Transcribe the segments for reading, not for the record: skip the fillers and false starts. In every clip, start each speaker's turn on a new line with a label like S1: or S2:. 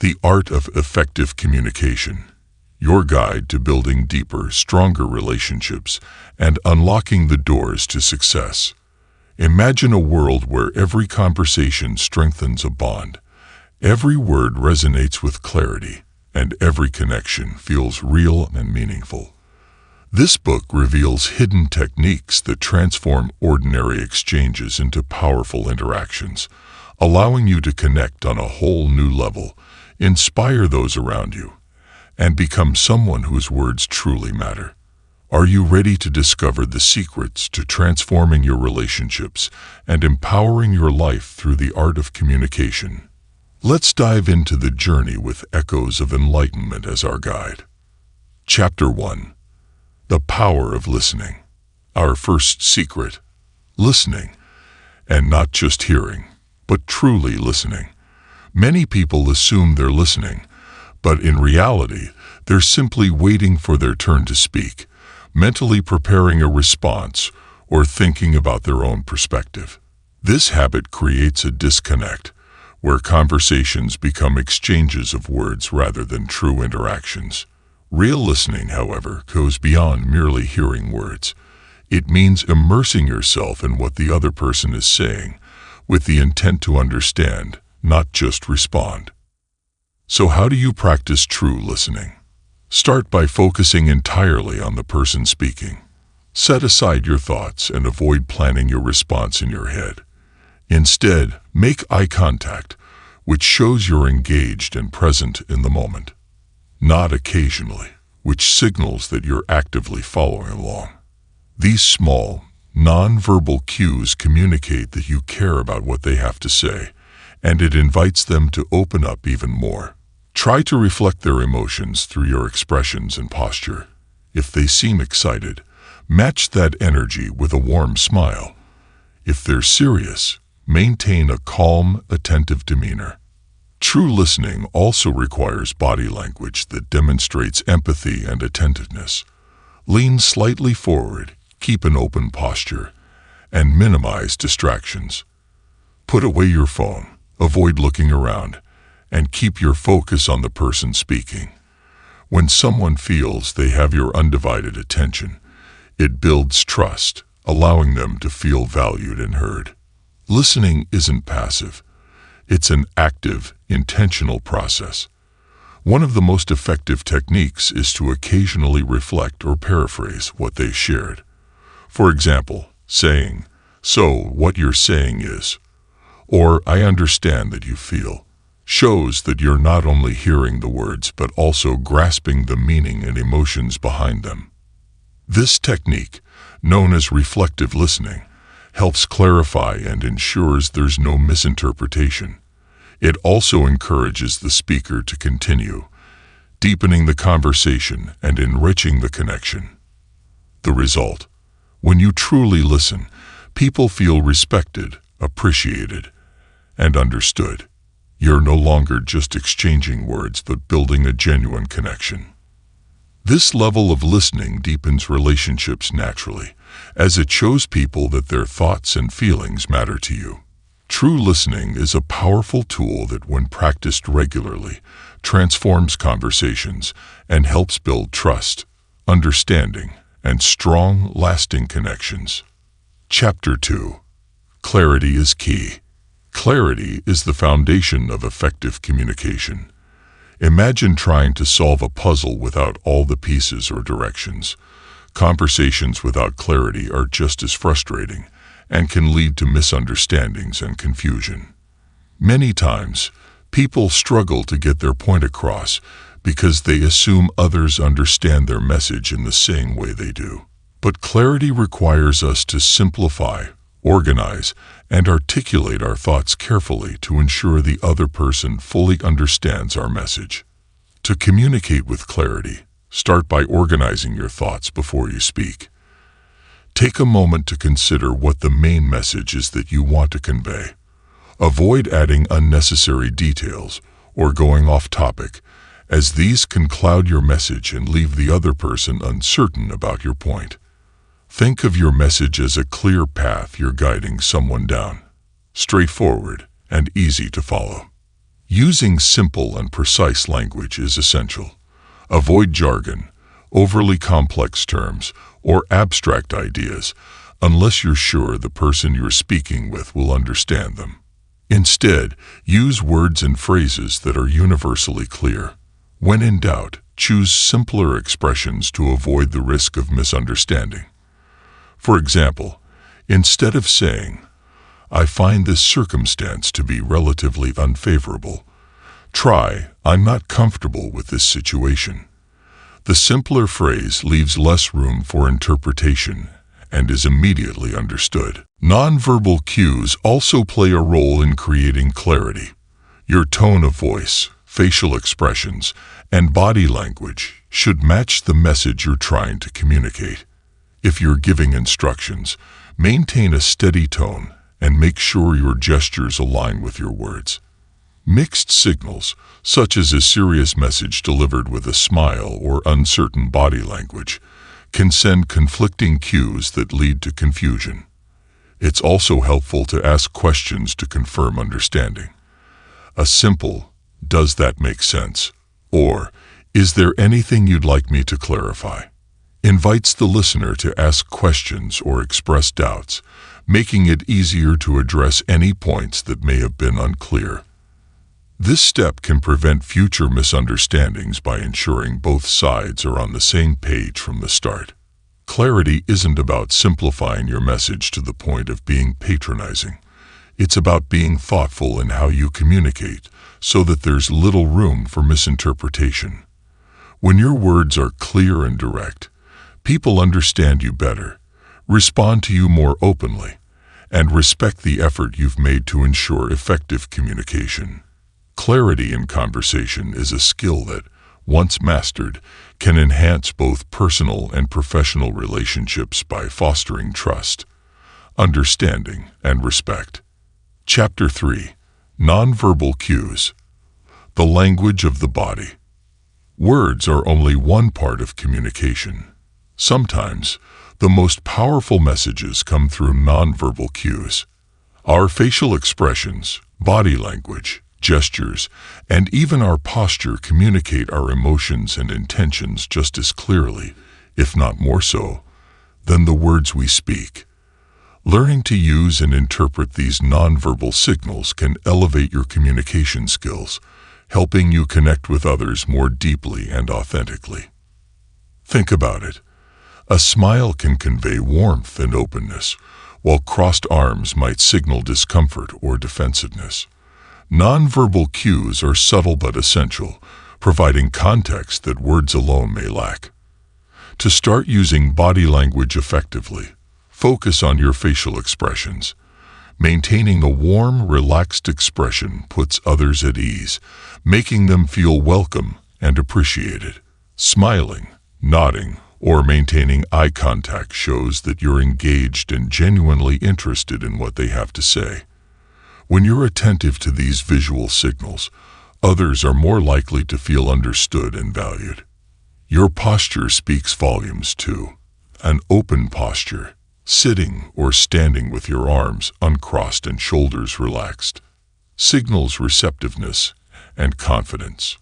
S1: The Art of Effective Communication, your guide to building deeper, stronger relationships and unlocking the doors to success. Imagine a world where every conversation strengthens a bond, every word resonates with clarity, and every connection feels real and meaningful. This book reveals hidden techniques that transform ordinary exchanges into powerful interactions, allowing you to connect on a whole new level, inspire those around you, and become someone whose words truly matter. Are you ready to discover the secrets to transforming your relationships and empowering your life through the art of communication? Let's dive into the journey with echoes of enlightenment as our guide. Chapter 1. The Power of Listening. Our first secret: listening, and not just hearing, but truly listening. Many people assume they're listening, but in reality, they're simply waiting for their turn to speak, mentally preparing a response or thinking about their own perspective. This habit creates a disconnect, where conversations become exchanges of words rather than true interactions. Real listening, however, goes beyond merely hearing words. It means immersing yourself in what the other person is saying, with the intent to understand, not just respond. So how do you practice true listening? Start by focusing entirely on the person speaking. Set aside your thoughts and avoid planning your response in your head. Instead, make eye contact, which shows you're engaged and present in the moment. Nod occasionally, which signals that you're actively following along. These small, non-verbal cues communicate that you care about what they have to say, and it invites them to open up even more. Try to reflect their emotions through your expressions and posture. If they seem excited, match that energy with a warm smile. If they're serious, maintain a calm, attentive demeanor. True listening also requires body language that demonstrates empathy and attentiveness. Lean slightly forward, keep an open posture, and minimize distractions. Put away your phone, avoid looking around, and keep your focus on the person speaking. When someone feels they have your undivided attention, it builds trust, allowing them to feel valued and heard. Listening isn't passive. It's an active, intentional process. One of the most effective techniques is to occasionally reflect or paraphrase what they shared. For example, saying, "So, what you're saying is," or "I understand that you feel," shows that you're not only hearing the words but also grasping the meaning and emotions behind them. This technique, known as reflective listening, helps clarify and ensures there's no misinterpretation. It also encourages the speaker to continue, deepening the conversation and enriching the connection. The result: when you truly listen, people feel respected, appreciated, and understood. You're no longer just exchanging words but building a genuine connection. This level of listening deepens relationships naturally, as it shows people that their thoughts and feelings matter to you. True listening is a powerful tool that, when practiced regularly, transforms conversations and helps build trust, understanding, and strong, lasting connections. Chapter 2. Clarity is key. Clarity is the foundation of effective communication. Imagine trying to solve a puzzle without all the pieces or directions. Conversations without clarity are just as frustrating and can lead to misunderstandings and confusion. Many times, people struggle to get their point across because they assume others understand their message in the same way they do. But clarity requires us to simplify, organize, and articulate our thoughts carefully to ensure the other person fully understands our message. To communicate with clarity, start by organizing your thoughts before you speak. Take a moment to consider what the main message is that you want to convey. Avoid adding unnecessary details or going off topic, as these can cloud your message and leave the other person uncertain about your point. Think of your message as a clear path you're guiding someone down, straightforward and easy to follow. Using simple and precise language is essential. Avoid jargon, overly complex terms, or abstract ideas unless you're sure the person you're speaking with will understand them. Instead, use words and phrases that are universally clear. When in doubt, choose simpler expressions to avoid the risk of misunderstanding. For example, instead of saying, "I find this circumstance to be relatively unfavorable," try, "I'm not comfortable with this situation." The simpler phrase leaves less room for interpretation and is immediately understood. Nonverbal cues also play a role in creating clarity. Your tone of voice, facial expressions, and body language should match the message you're trying to communicate. If you're giving instructions, maintain a steady tone and make sure your gestures align with your words. Mixed signals, such as a serious message delivered with a smile or uncertain body language, can send conflicting cues that lead to confusion. It's also helpful to ask questions to confirm understanding. A simple, "Does that make sense?" or "Is there anything you'd like me to clarify?" invites the listener to ask questions or express doubts, making it easier to address any points that may have been unclear. This step can prevent future misunderstandings by ensuring both sides are on the same page from the start. Clarity isn't about simplifying your message to the point of being patronizing. It's about being thoughtful in how you communicate so that there's little room for misinterpretation. When your words are clear and direct, people understand you better, respond to you more openly, and respect the effort you've made to ensure effective communication. Clarity in conversation is a skill that, once mastered, can enhance both personal and professional relationships by fostering trust, understanding, and respect. Chapter 3: Nonverbal Cues. The language of the body. Words are only one part of communication. Sometimes, the most powerful messages come through nonverbal cues. Our facial expressions, body language, gestures, and even our posture communicate our emotions and intentions just as clearly, if not more so, than the words we speak. Learning to use and interpret these nonverbal signals can elevate your communication skills, helping you connect with others more deeply and authentically. Think about it. A smile can convey warmth and openness, while crossed arms might signal discomfort or defensiveness. Nonverbal cues are subtle but essential, providing context that words alone may lack. To start using body language effectively, focus on your facial expressions. Maintaining a warm, relaxed expression puts others at ease, making them feel welcome and appreciated. Smiling, nodding, or maintaining eye contact shows that you're engaged and genuinely interested in what they have to say. When you're attentive to these visual signals, others are more likely to feel understood and valued. Your posture speaks volumes too. An open posture, sitting or standing with your arms uncrossed and shoulders relaxed, signals receptiveness and confidence.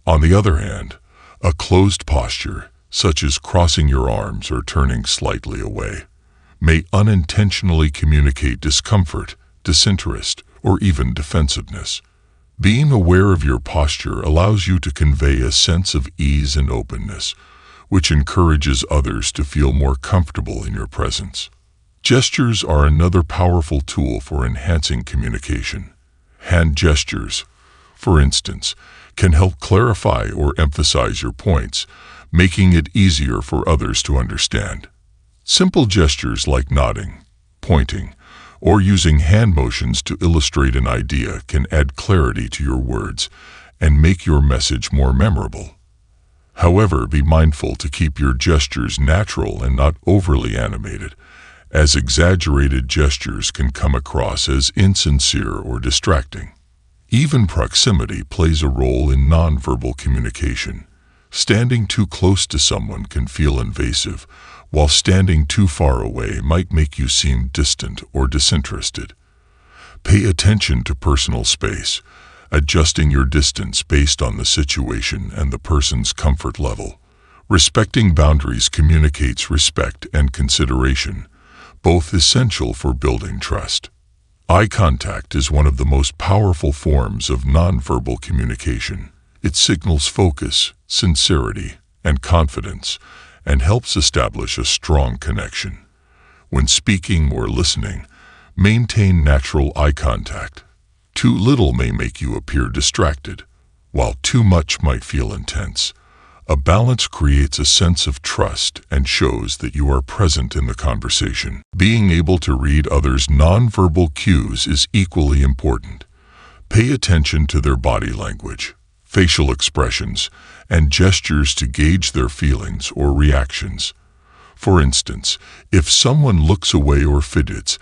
S1: On the other hand, a closed posture, such as crossing your arms or turning slightly away, may unintentionally communicate discomfort, disinterest, or even defensiveness. Being aware of your posture allows you to convey a sense of ease and openness, which encourages others to feel more comfortable in your presence. Gestures are another powerful tool for enhancing communication. Hand gestures, for instance, can help clarify or emphasize your points, making it easier for others to understand. Simple gestures like nodding, pointing, or using hand motions to illustrate an idea can add clarity to your words and make your message more memorable. However, be mindful to keep your gestures natural and not overly animated, as exaggerated gestures can come across as insincere or distracting. Even proximity plays a role in nonverbal communication. Standing too close to someone can feel invasive, while standing too far away might make you seem distant or disinterested. Pay attention to personal space. adjusting your distance based on the situation and the person's comfort level. Respecting boundaries communicates respect and consideration, both essential for building trust. Eye contact is one of the most powerful forms of nonverbal communication. It signals focus, sincerity, and confidence, and helps establish a strong connection. When speaking or listening, maintain natural eye contact. Too little may make you appear distracted, while too much might feel intense. A balance creates a sense of trust and shows that you are present in the conversation. Being able to read others' nonverbal cues is equally important. Pay attention to their body language, facial expressions, and gestures to gauge their feelings or reactions. For instance, if someone looks away or fidgets,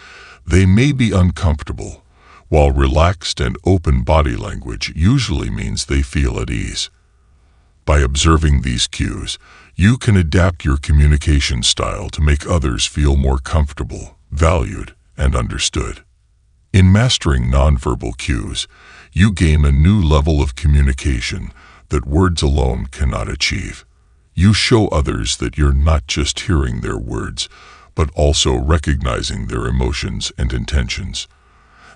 S1: they may be uncomfortable, while relaxed and open body language usually means they feel at ease. By observing these cues, you can adapt your communication style to make others feel more comfortable, valued, and understood. In mastering nonverbal cues, you gain a new level of communication that words alone cannot achieve. You show others that you're not just hearing their words, but also recognizing their emotions and intentions.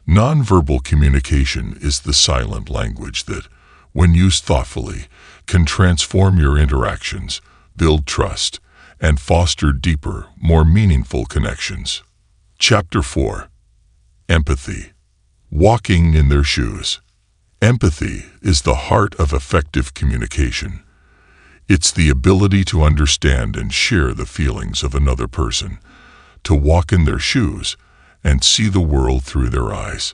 S1: Nonverbal communication is the silent language that, when used thoughtfully, can transform your interactions, build trust, and foster deeper, more meaningful connections. Chapter 4. Empathy. Walking in their shoes. Empathy is the heart of effective communication. It's the ability to understand and share the feelings of another person, to walk in their shoes, and see the world through their eyes.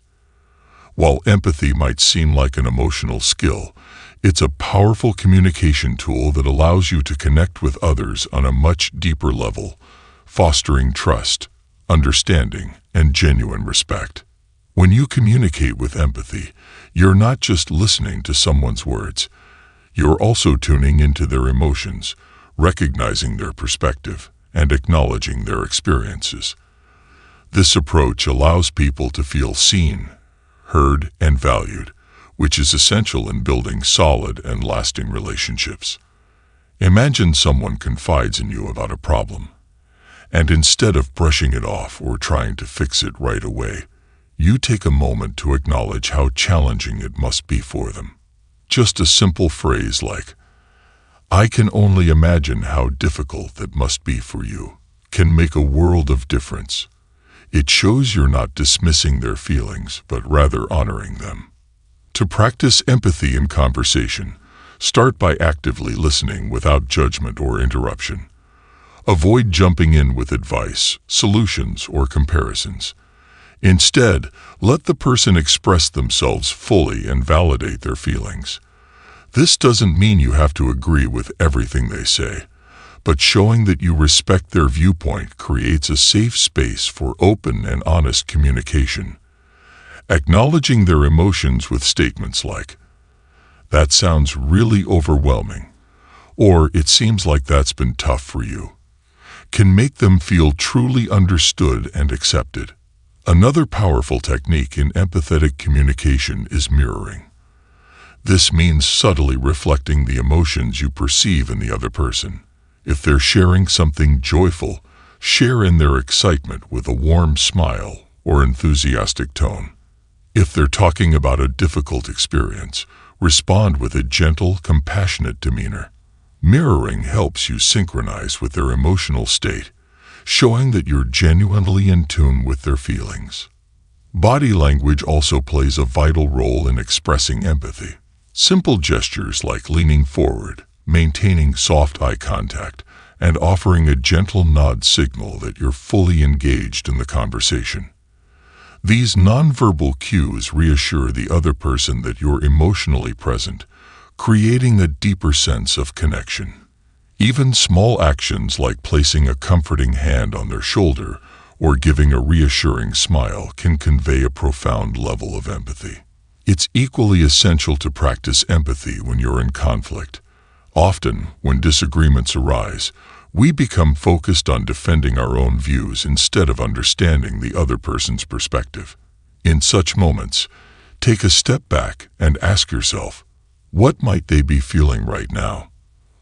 S1: While empathy might seem like an emotional skill, it's a powerful communication tool that allows you to connect with others on a much deeper level, fostering trust, understanding, and genuine respect. When you communicate with empathy, you're not just listening to someone's words. You're also tuning into their emotions, recognizing their perspective, and acknowledging their experiences. This approach allows people to feel seen, heard, and valued, which is essential in building solid and lasting relationships. Imagine someone confides in you about a problem, and instead of brushing it off or trying to fix it right away, you take a moment to acknowledge how challenging it must be for them. Just a simple phrase like, "I can only imagine how difficult that must be for you," can make a world of difference. It shows you're not dismissing their feelings, but rather honoring them. To practice empathy in conversation, start by actively listening without judgment or interruption. Avoid jumping in with advice, solutions, or comparisons. Instead, let the person express themselves fully and validate their feelings. This doesn't mean you have to agree with everything they say, but showing that you respect their viewpoint creates a safe space for open and honest communication. Acknowledging their emotions with statements like, "That sounds really overwhelming," or "It seems like that's been tough for you," can make them feel truly understood and accepted. Another powerful technique in empathetic communication is mirroring. This means subtly reflecting the emotions you perceive in the other person. If they're sharing something joyful, share in their excitement with a warm smile or enthusiastic tone. If they're talking about a difficult experience, respond with a gentle, compassionate demeanor. Mirroring helps you synchronize with their emotional state, showing that you're genuinely in tune with their feelings. Body language also plays a vital role in expressing empathy. Simple gestures like leaning forward, maintaining soft eye contact, and offering a gentle nod signal that you're fully engaged in the conversation. These nonverbal cues reassure the other person that you're emotionally present, creating a deeper sense of connection. Even small actions like placing a comforting hand on their shoulder or giving a reassuring smile can convey a profound level of empathy. It's equally essential to practice empathy when you're in conflict. Often, when disagreements arise, we become focused on defending our own views instead of understanding the other person's perspective. In such moments, Take a step back and ask yourself, what might they be feeling right now?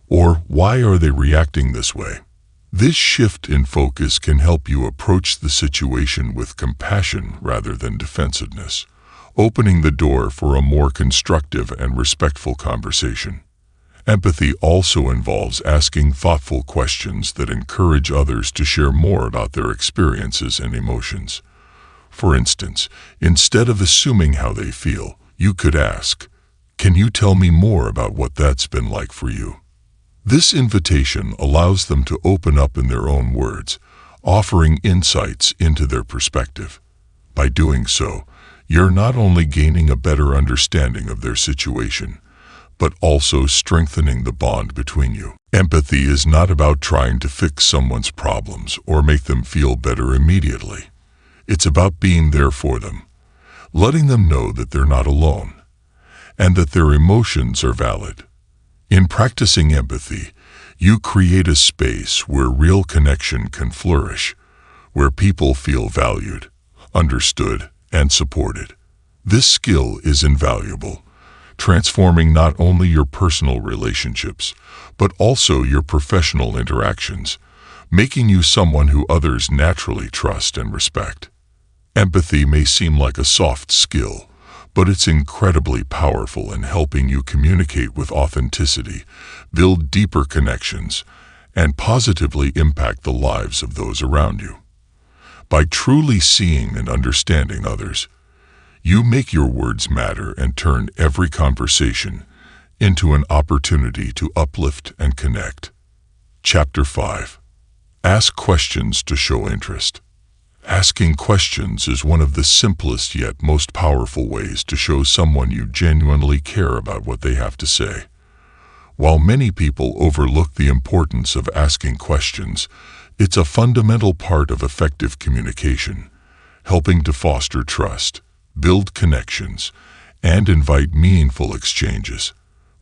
S1: Or why are they reacting this way? This shift in focus can help you approach the situation with compassion rather than defensiveness, opening the door for a more constructive and respectful conversation. Empathy also involves asking thoughtful questions that encourage others to share more about their experiences and emotions. For instance, instead of assuming how they feel, you could ask, "Can you tell me more about what that's been like for you?" This invitation allows them to open up in their own words, offering insights into their perspective. By doing so, you're not only gaining a better understanding of their situation, but also strengthening the bond between you. Empathy is not about trying to fix someone's problems or make them feel better immediately. It's about being there for them, letting them know that they're not alone, and that their emotions are valid. In practicing empathy, you create a space where real connection can flourish, where people feel valued, understood, and supported. This skill is invaluable, transforming not only your personal relationships, but also your professional interactions, making you someone who others naturally trust and respect. Empathy may seem like a soft skill, but it's incredibly powerful in helping you communicate with authenticity, build deeper connections, and positively impact the lives of those around you. By truly seeing and understanding others, you make your words matter and turn every conversation into an opportunity to uplift and connect. Chapter 5. Ask questions to show interest. Asking questions is one of the simplest yet most powerful ways to show someone you genuinely care about what they have to say. While many people overlook the importance of asking questions, it's a fundamental part of effective communication, helping to foster trust, build connections, and invite meaningful exchanges.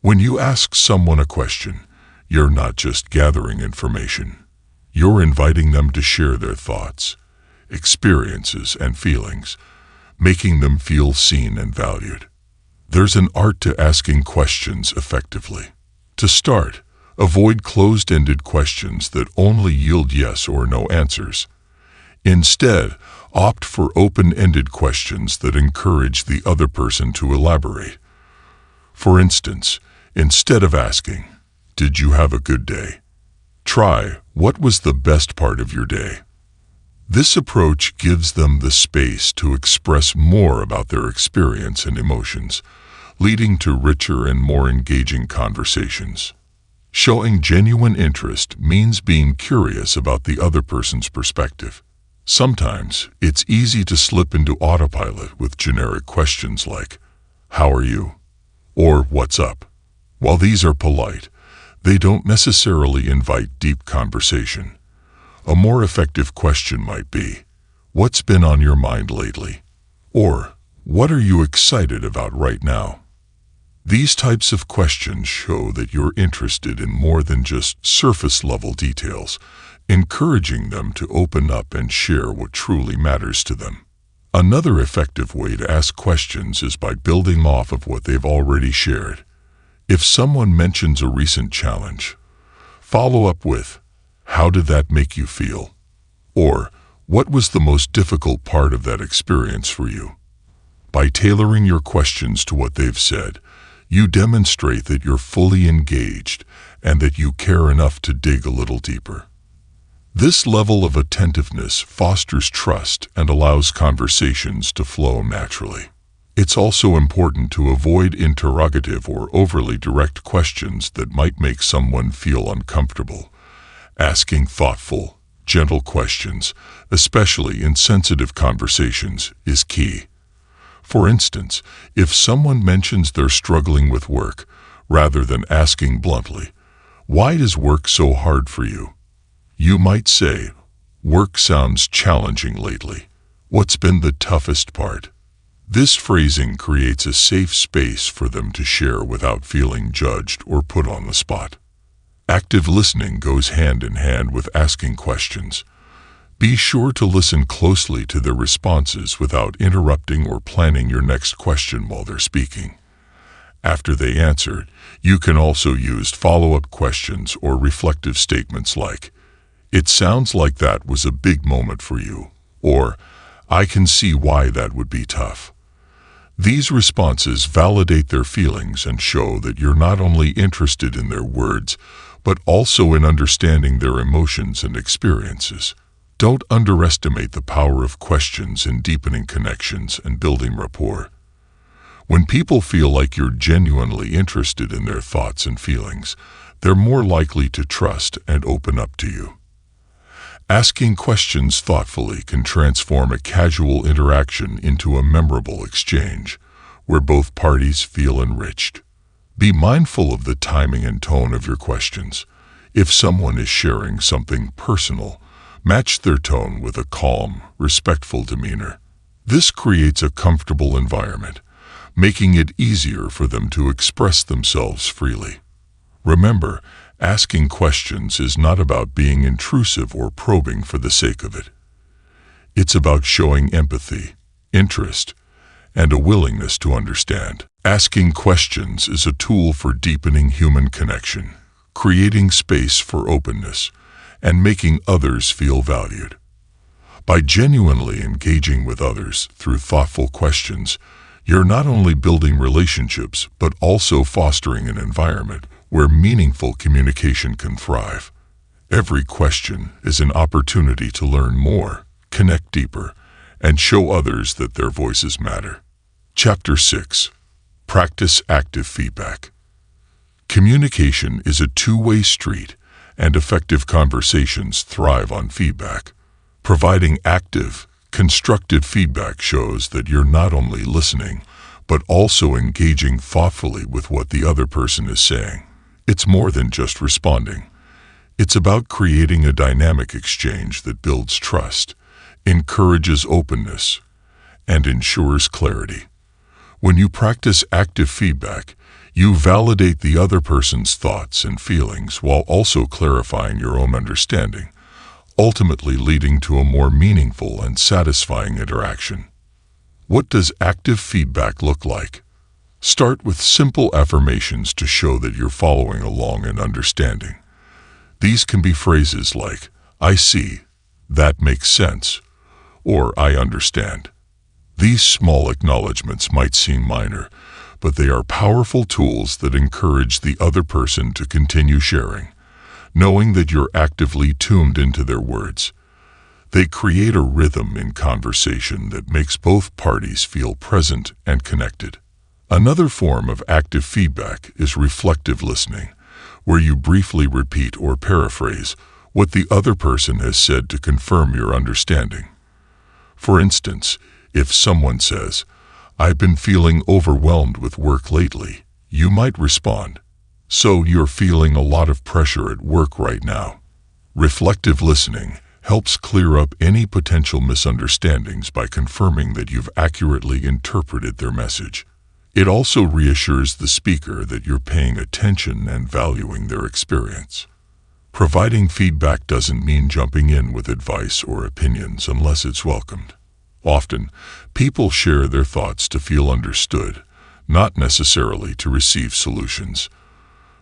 S1: When you ask someone a question, you're not just gathering information. You're inviting them to share their thoughts, experiences, and feelings, making them feel seen and valued. There's an art to asking questions effectively. To start, avoid closed-ended questions that only yield yes or no answers. Instead, opt for open-ended questions that encourage the other person to elaborate. For instance, instead of asking, "Did you have a good day?" try, "What was the best part of your day?" This approach gives them the space to express more about their experience and emotions, leading to richer and more engaging conversations. Showing genuine interest means being curious about the other person's perspective. Sometimes, it's easy to slip into autopilot with generic questions like, "How are you?" or "What's up?" While these are polite, they don't necessarily invite deep conversation. A more effective question might be, "What's been on your mind lately?" or "What are you excited about right now?" These types of questions show that you're interested in more than just surface-level details, encouraging them to open up and share what truly matters to them. Another effective way to ask questions is by building off of what they've already shared. If someone mentions a recent challenge, follow up with, "How did that make you feel?" or "What was the most difficult part of that experience for you?" By tailoring your questions to what they've said, you demonstrate that you're fully engaged and that you care enough to dig a little deeper. This level of attentiveness fosters trust and allows conversations to flow naturally. It's also important to avoid interrogative or overly direct questions that might make someone feel uncomfortable. Asking thoughtful, gentle questions, especially in sensitive conversations, is key. For instance, if someone mentions they're struggling with work, rather than asking bluntly, "Why is work so hard for you?" you might say, "Work sounds challenging lately. What's been the toughest part?" This phrasing creates a safe space for them to share without feeling judged or put on the spot. Active listening goes hand in hand with asking questions. Be sure to listen closely to their responses without interrupting or planning your next question while they're speaking. After they answer, you can also use follow-up questions or reflective statements like, "It sounds like that was a big moment for you," or "I can see why that would be tough." These responses validate their feelings and show that you're not only interested in their words, but also in understanding their emotions and experiences. Don't underestimate the power of questions in deepening connections and building rapport. When people feel like you're genuinely interested in their thoughts and feelings, they're more likely to trust and open up to you. Asking questions thoughtfully can transform a casual interaction into a memorable exchange, where both parties feel enriched. Be mindful of the timing and tone of your questions. If someone is sharing something personal, match their tone with a calm, respectful demeanor. This creates a comfortable environment, making it easier for them to express themselves freely. Remember, asking questions is not about being intrusive or probing for the sake of it. It's about showing empathy, interest, and a willingness to understand. Asking questions is a tool for deepening human connection, creating space for openness, and making others feel valued. By genuinely engaging with others through thoughtful questions, you're not only building relationships, but also fostering an environment where meaningful communication can thrive. Every question is an opportunity to learn more, connect deeper, and show others that their voices matter. Chapter 6. Practice active feedback. Communication is a two-way street, and effective conversations thrive on feedback. Providing active, constructive feedback shows that you're not only listening, but also engaging thoughtfully with what the other person is saying. It's more than just responding. It's about creating a dynamic exchange that builds trust, encourages openness, and ensures clarity. When you practice active feedback, you validate the other person's thoughts and feelings while also clarifying your own understanding, ultimately leading to a more meaningful and satisfying interaction. What does active feedback look like? Start with simple affirmations to show that you're following along and understanding. These can be phrases like, "I see," "That makes sense," or "I understand." These small acknowledgments might seem minor, but they are powerful tools that encourage the other person to continue sharing, knowing that you're actively tuned into their words. They create a rhythm in conversation that makes both parties feel present and connected. Another form of active feedback is reflective listening, where you briefly repeat or paraphrase what the other person has said to confirm your understanding. For instance, if someone says, "I've been feeling overwhelmed with work lately," you might respond, "So you're feeling a lot of pressure at work right now." Reflective listening helps clear up any potential misunderstandings by confirming that you've accurately interpreted their message. It also reassures the speaker that you're paying attention and valuing their experience. Providing feedback doesn't mean jumping in with advice or opinions unless it's welcomed. Often, people share their thoughts to feel understood, not necessarily to receive solutions.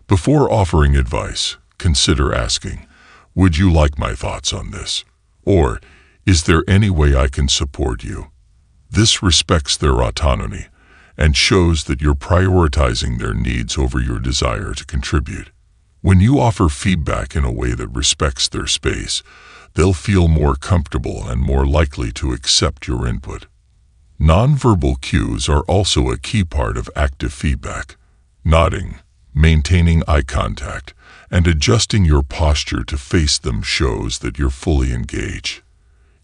S1: Before offering advice, consider asking, "Would you like my thoughts on this?" Or, "Is there any way I can support you?" This respects their autonomy and shows that you're prioritizing their needs over your desire to contribute. When you offer feedback in a way that respects their space, they'll feel more comfortable and more likely to accept your input. Nonverbal cues are also a key part of active feedback. Nodding, maintaining eye contact, and adjusting your posture to face them shows that you're fully engaged.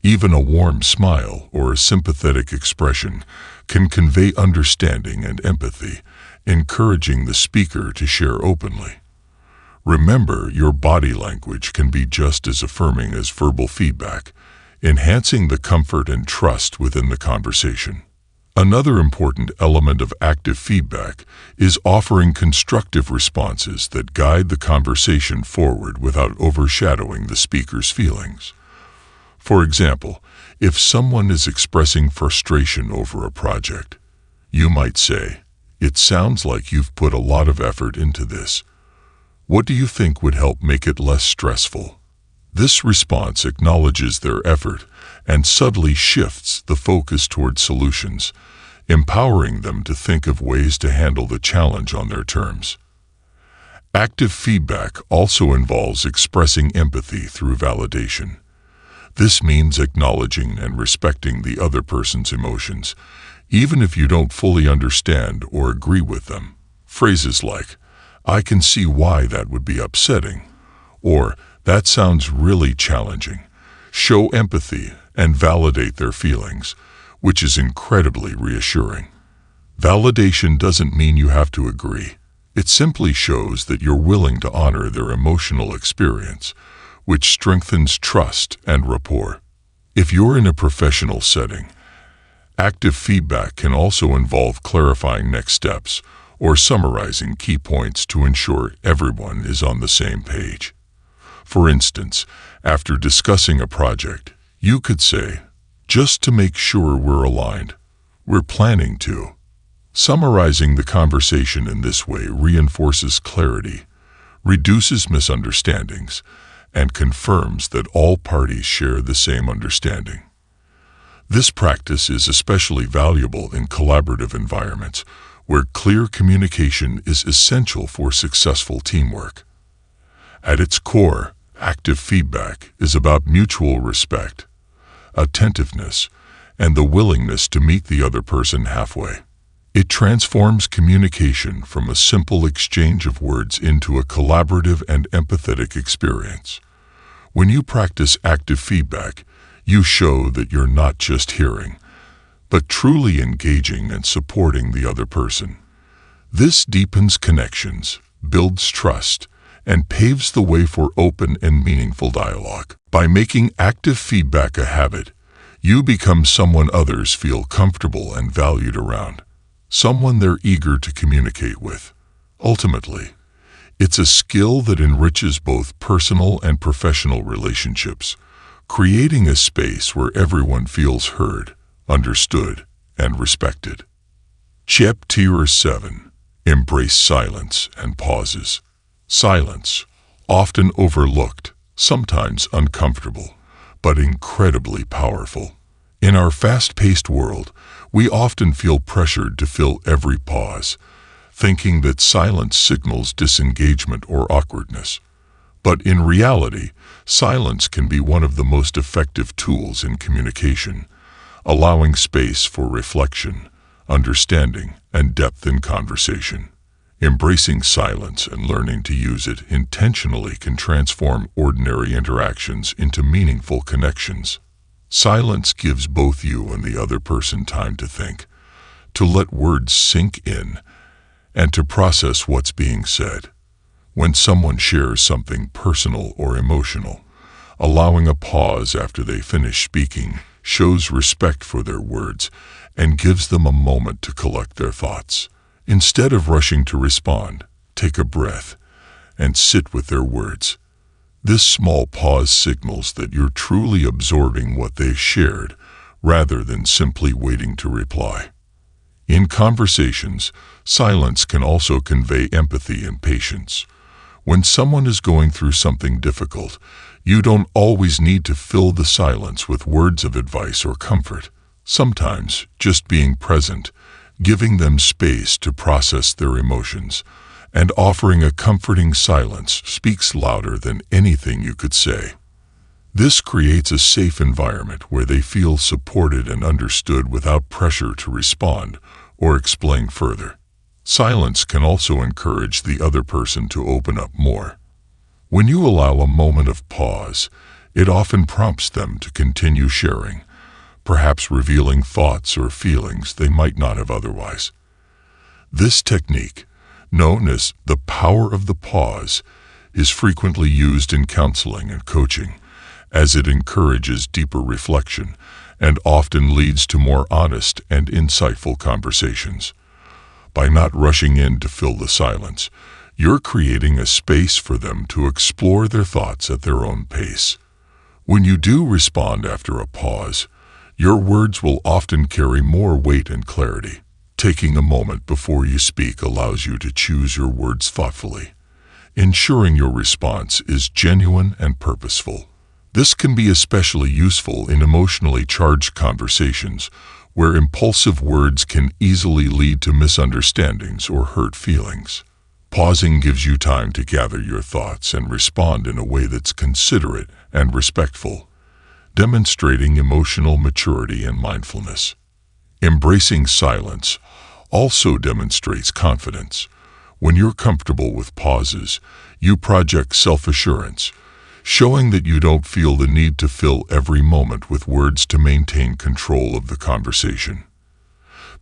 S1: Even a warm smile or a sympathetic expression can convey understanding and empathy, encouraging the speaker to share openly. Remember, your body language can be just as affirming as verbal feedback, enhancing the comfort and trust within the conversation. Another important element of active feedback is offering constructive responses that guide the conversation forward without overshadowing the speaker's feelings. For example, if someone is expressing frustration over a project, you might say, "It sounds like you've put a lot of effort into this. What do you think would help make it less stressful?" This response acknowledges their effort and subtly shifts the focus toward solutions, empowering them to think of ways to handle the challenge on their terms. Active feedback also involves expressing empathy through validation. This means acknowledging and respecting the other person's emotions, even if you don't fully understand or agree with them. Phrases like, "I can see why that would be upsetting," or "That sounds really challenging," show empathy and validate their feelings, which is incredibly reassuring. Validation doesn't mean you have to agree. It simply shows that you're willing to honor their emotional experience, which strengthens trust and rapport. If you're in a professional setting, active feedback can also involve clarifying next steps or summarizing key points to ensure everyone is on the same page. For instance, after discussing a project, you could say, "Just to make sure we're aligned, we're planning to." Summarizing the conversation in this way reinforces clarity, reduces misunderstandings, and confirms that all parties share the same understanding. This practice is especially valuable in collaborative environments where clear communication is essential for successful teamwork. At its core, active feedback is about mutual respect, attentiveness, and the willingness to meet the other person halfway. It transforms communication from a simple exchange of words into a collaborative and empathetic experience. When you practice active feedback, you show that you're not just hearing, but truly engaging and supporting the other person. This deepens connections, builds trust, and paves the way for open and meaningful dialogue. By making active feedback a habit, you become someone others feel comfortable and valued around, someone they're eager to communicate with. Ultimately, it's a skill that enriches both personal and professional relationships, creating a space where everyone feels heard, understood, and respected. Chapter 7. Embrace silence and pauses. Silence, often overlooked, sometimes uncomfortable, but incredibly powerful. In our fast-paced world, we often feel pressured to fill every pause, thinking that silence signals disengagement or awkwardness. But in reality, silence can be one of the most effective tools in communication, allowing space for reflection, understanding, and depth in conversation. Embracing silence and learning to use it intentionally can transform ordinary interactions into meaningful connections. Silence gives both you and the other person time to think, to let words sink in, and to process what's being said. When someone shares something personal or emotional, allowing a pause after they finish speaking shows respect for their words and gives them a moment to collect their thoughts. Instead of rushing to respond, take a breath and sit with their words. This small pause signals that you're truly absorbing what they've shared rather than simply waiting to reply. In conversations, silence can also convey empathy and patience. When someone is going through something difficult, you don't always need to fill the silence with words of advice or comfort. Sometimes, just being present, giving them space to process their emotions, and offering a comforting silence speaks louder than anything you could say. This creates a safe environment where they feel supported and understood without pressure to respond or explain further. Silence can also encourage the other person to open up more. When you allow a moment of pause, it often prompts them to continue sharing, perhaps revealing thoughts or feelings they might not have otherwise. This technique, known as the power of the pause, is frequently used in counseling and coaching, as it encourages deeper reflection and often leads to more honest and insightful conversations. By not rushing in to fill the silence, you're creating a space for them to explore their thoughts at their own pace. When you do respond after a pause, your words will often carry more weight and clarity. Taking a moment before you speak allows you to choose your words thoughtfully, ensuring your response is genuine and purposeful. This can be especially useful in emotionally charged conversations, where impulsive words can easily lead to misunderstandings or hurt feelings. Pausing gives you time to gather your thoughts and respond in a way that's considerate and respectful, demonstrating emotional maturity and mindfulness. Embracing silence also demonstrates confidence. When you're comfortable with pauses, you project self-assurance, showing that you don't feel the need to fill every moment with words to maintain control of the conversation.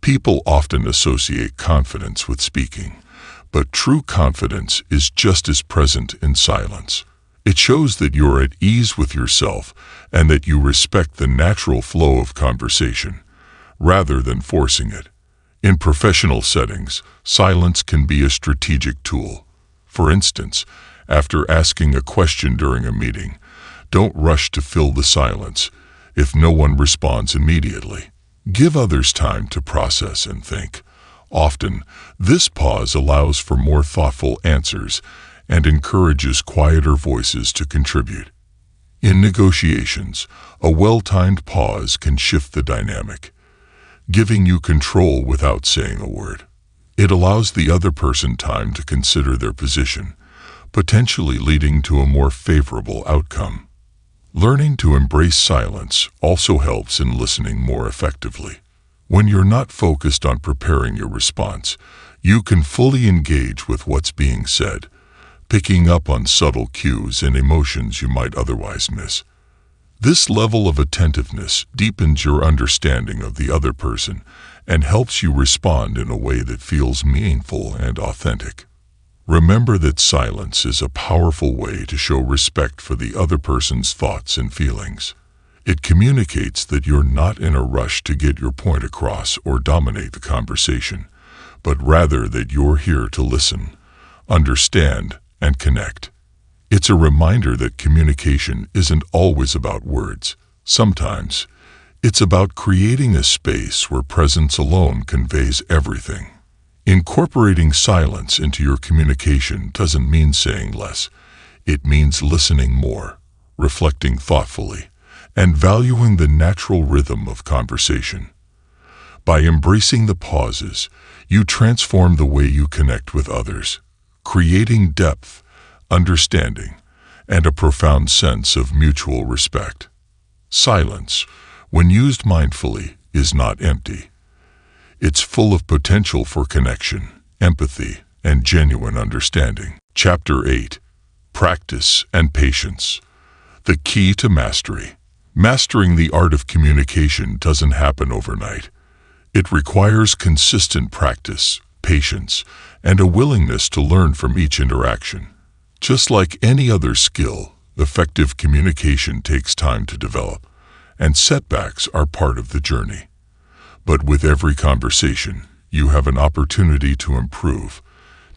S1: People often associate confidence with speaking, but true confidence is just as present in silence. It shows that you're at ease with yourself and that you respect the natural flow of conversation, rather than forcing it. In professional settings, silence can be a strategic tool. For instance, after asking a question during a meeting, don't rush to fill the silence if no one responds immediately. Give others time to process and think. Often, this pause allows for more thoughtful answers and encourages quieter voices to contribute. In negotiations, a well-timed pause can shift the dynamic, giving you control without saying a word. It allows the other person time to consider their position, potentially leading to a more favorable outcome. Learning to embrace silence also helps in listening more effectively. When you're not focused on preparing your response, you can fully engage with what's being said, picking up on subtle cues and emotions you might otherwise miss. This level of attentiveness deepens your understanding of the other person and helps you respond in a way that feels meaningful and authentic. Remember that silence is a powerful way to show respect for the other person's thoughts and feelings. It communicates that you're not in a rush to get your point across or dominate the conversation, but rather that you're here to listen, understand, and connect. It's a reminder that communication isn't always about words. Sometimes, it's about creating a space where presence alone conveys everything. Incorporating silence into your communication doesn't mean saying less. It means listening more, reflecting thoughtfully, and valuing the natural rhythm of conversation. By embracing the pauses, you transform the way you connect with others, creating depth, understanding, and a profound sense of mutual respect. Silence, when used mindfully, is not empty. It's full of potential for connection, empathy, and genuine understanding. Chapter 8. Practice and Patience. The Key to Mastery. Mastering the art of communication doesn't happen overnight. It requires consistent practice, patience, and a willingness to learn from each interaction. Just like any other skill, effective communication takes time to develop, and setbacks are part of the journey. But with every conversation, you have an opportunity to improve,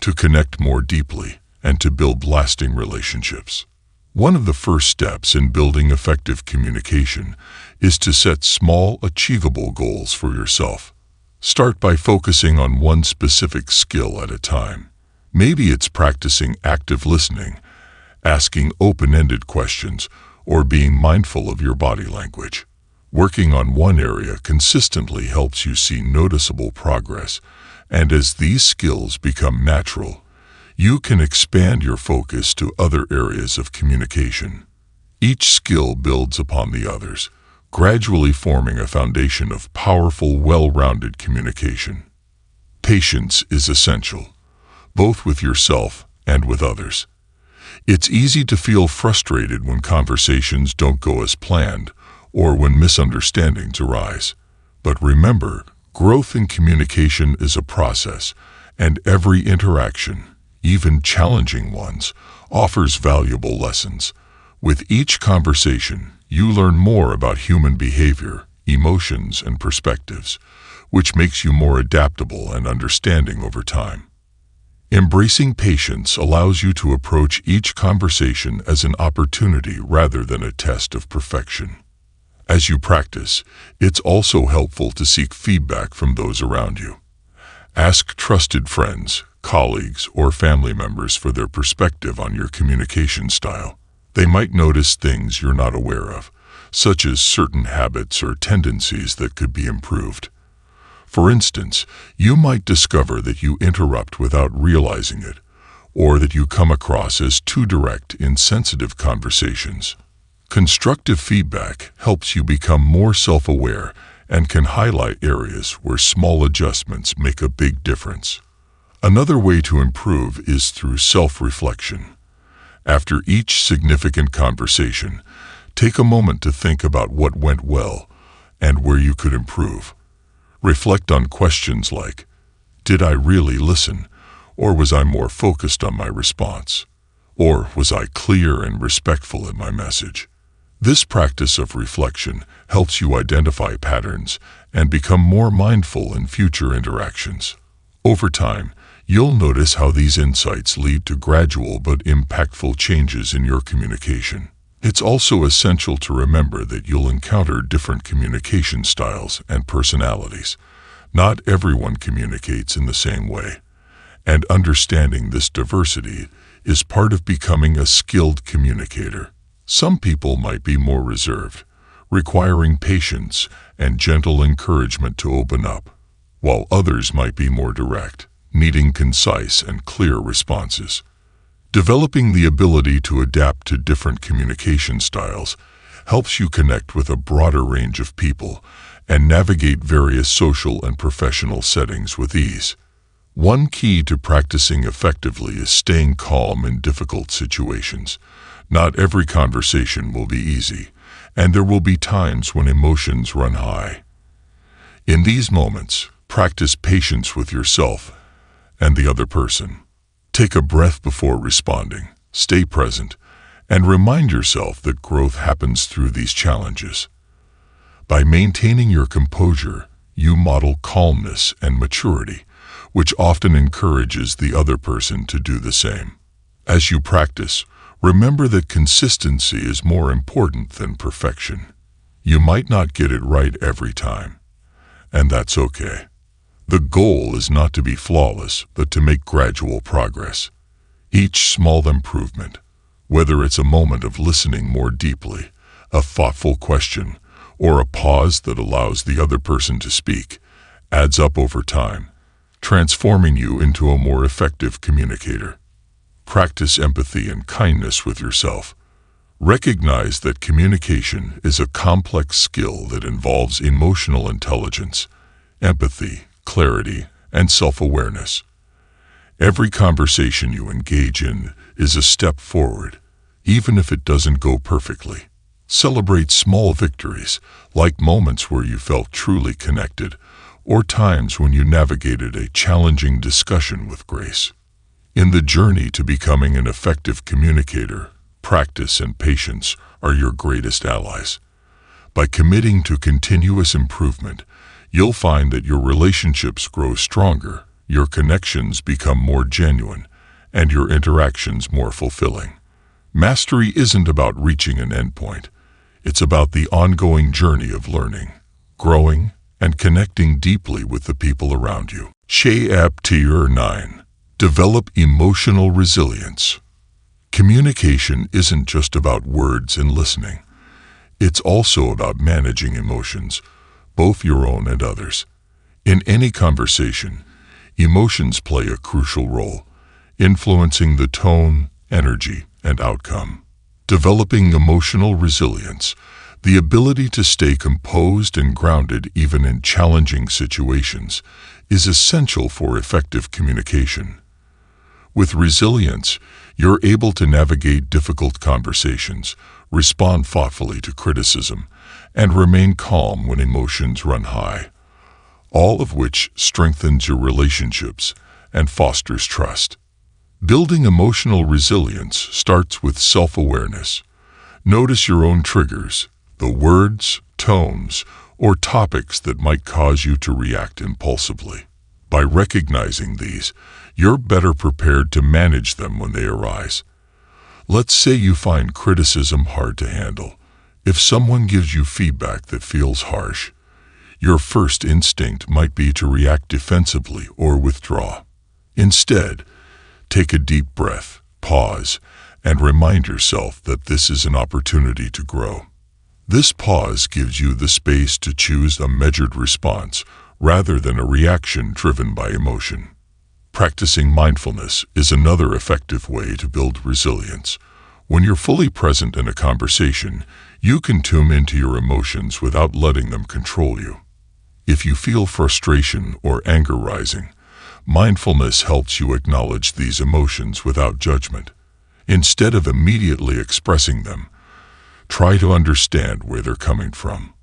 S1: to connect more deeply, and to build lasting relationships. One of the first steps in building effective communication is to set small, achievable goals for yourself. Start by focusing on one specific skill at a time. Maybe it's practicing active listening, asking open-ended questions, or being mindful of your body language. Working on one area consistently helps you see noticeable progress, and as these skills become natural, you can expand your focus to other areas of communication. Each skill builds upon the others, gradually forming a foundation of powerful, well-rounded communication. Patience is essential, both with yourself and with others. It's easy to feel frustrated when conversations don't go as planned or when misunderstandings arise. But remember, growth in communication is a process, and every interaction, even challenging ones, offers valuable lessons. With each conversation, you learn more about human behavior, emotions, and perspectives, which makes you more adaptable and understanding over time. Embracing patience allows you to approach each conversation as an opportunity rather than a test of perfection. As you practice, it's also helpful to seek feedback from those around you. Ask trusted friends, colleagues, or family members for their perspective on your communication style. They might notice things you're not aware of, such as certain habits or tendencies that could be improved. For instance, you might discover that you interrupt without realizing it, or that you come across as too direct in sensitive conversations. Constructive feedback helps you become more self-aware and can highlight areas where small adjustments make a big difference. Another way to improve is through self-reflection. After each significant conversation, take a moment to think about what went well and where you could improve. Reflect on questions like, did I really listen, or was I more focused on my response? Or was I clear and respectful in my message? This practice of reflection helps you identify patterns and become more mindful in future interactions. Over time, you'll notice how these insights lead to gradual but impactful changes in your communication. It's also essential to remember that you'll encounter different communication styles and personalities. Not everyone communicates in the same way, and understanding this diversity is part of becoming a skilled communicator. Some people might be more reserved, requiring patience and gentle encouragement to open up, while others might be more direct, needing concise and clear responses. Developing the ability to adapt to different communication styles helps you connect with a broader range of people and navigate various social and professional settings with ease. One key to practicing effectively is staying calm in difficult situations. Not every conversation will be easy, and there will be times when emotions run high. In these moments, practice patience with yourself and the other person. Take a breath before responding, stay present, and remind yourself that growth happens through these challenges. By maintaining your composure, you model calmness and maturity, which often encourages the other person to do the same. As you practice, remember that consistency is more important than perfection. You might not get it right every time, and that's okay. The goal is not to be flawless, but to make gradual progress. Each small improvement, whether it's a moment of listening more deeply, a thoughtful question, or a pause that allows the other person to speak, adds up over time, transforming you into a more effective communicator. Practice empathy and kindness with yourself. Recognize that communication is a complex skill that involves emotional intelligence, empathy, clarity, and self-awareness. Every conversation you engage in is a step forward, even if it doesn't go perfectly. Celebrate small victories, like moments where you felt truly connected, or times when you navigated a challenging discussion with grace. In the journey to becoming an effective communicator, practice and patience are your greatest allies. By committing to continuous improvement, you'll find that your relationships grow stronger, your connections become more genuine, and your interactions more fulfilling. Mastery isn't about reaching an endpoint. It's about the ongoing journey of learning, growing, and connecting deeply with the people around you. Chapter 9. Develop emotional resilience. Communication isn't just about words and listening. It's also about managing emotions, both your own and others. In any conversation, emotions play a crucial role, influencing the tone, energy, and outcome. Developing emotional resilience, the ability to stay composed and grounded even in challenging situations, is essential for effective communication. With resilience, you're able to navigate difficult conversations, respond thoughtfully to criticism, and remain calm when emotions run high, all of which strengthens your relationships and fosters trust. Building emotional resilience starts with self-awareness. Notice your own triggers, the words, tones, or topics that might cause you to react impulsively. By recognizing these, you're better prepared to manage them when they arise. Let's say you find criticism hard to handle. If someone gives you feedback that feels harsh, your first instinct might be to react defensively or withdraw. Instead, take a deep breath, pause, and remind yourself that this is an opportunity to grow. This pause gives you the space to choose a measured response rather than a reaction driven by emotion. Practicing mindfulness is another effective way to build resilience. When you're fully present in a conversation, you can tune into your emotions without letting them control you. If you feel frustration or anger rising, mindfulness helps you acknowledge these emotions without judgment. Instead of immediately expressing them, try to understand where they're coming from.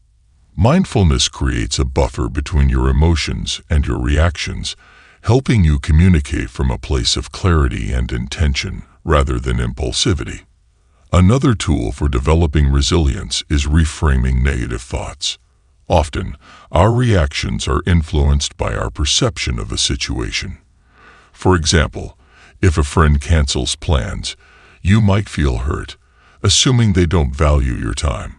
S1: Mindfulness creates a buffer between your emotions and your reactions, helping you communicate from a place of clarity and intention rather than impulsivity. Another tool for developing resilience is reframing negative thoughts. Often, our reactions are influenced by our perception of a situation. For example, if a friend cancels plans, you might feel hurt, assuming they don't value your time.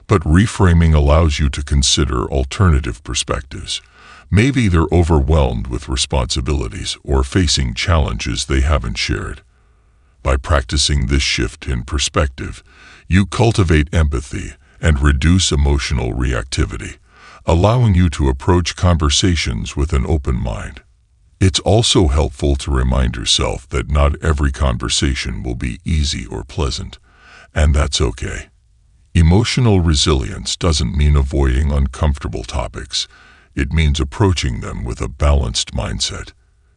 S1: But reframing allows you to consider alternative perspectives. Maybe they're overwhelmed with responsibilities or facing challenges they haven't shared. By practicing this shift in perspective, you cultivate empathy and reduce emotional reactivity, allowing you to approach conversations with an open mind. It's also helpful to remind yourself that not every conversation will be easy or pleasant, and that's okay. Emotional resilience doesn't mean avoiding uncomfortable topics. It means approaching them with a balanced mindset.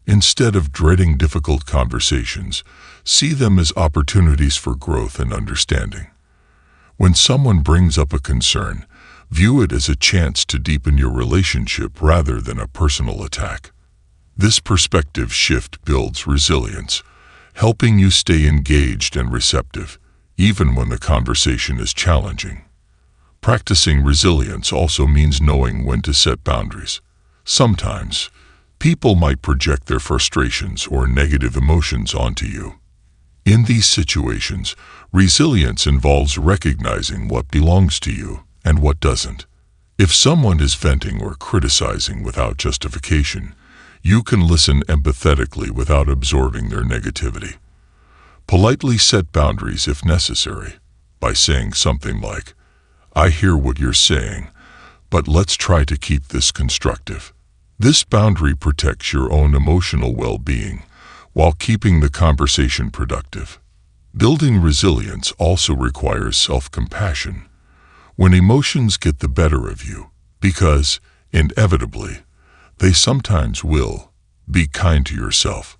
S1: Instead of dreading difficult conversations, see them as opportunities for growth and understanding. When someone brings up a concern, view it as a chance to deepen your relationship rather than a personal attack. This perspective shift builds resilience, helping you stay engaged and receptive, even when the conversation is challenging. Practicing resilience also means knowing when to set boundaries. Sometimes, people might project their frustrations or negative emotions onto you. In these situations, resilience involves recognizing what belongs to you and what doesn't. If someone is venting or criticizing without justification, you can listen empathetically without absorbing their negativity. Politely set boundaries if necessary, by saying something like, "I hear what you're saying, but let's try to keep this constructive." This boundary protects your own emotional well-being while keeping the conversation productive. Building resilience also requires self-compassion. When emotions get the better of you, because, inevitably, they sometimes will, be kind to yourself.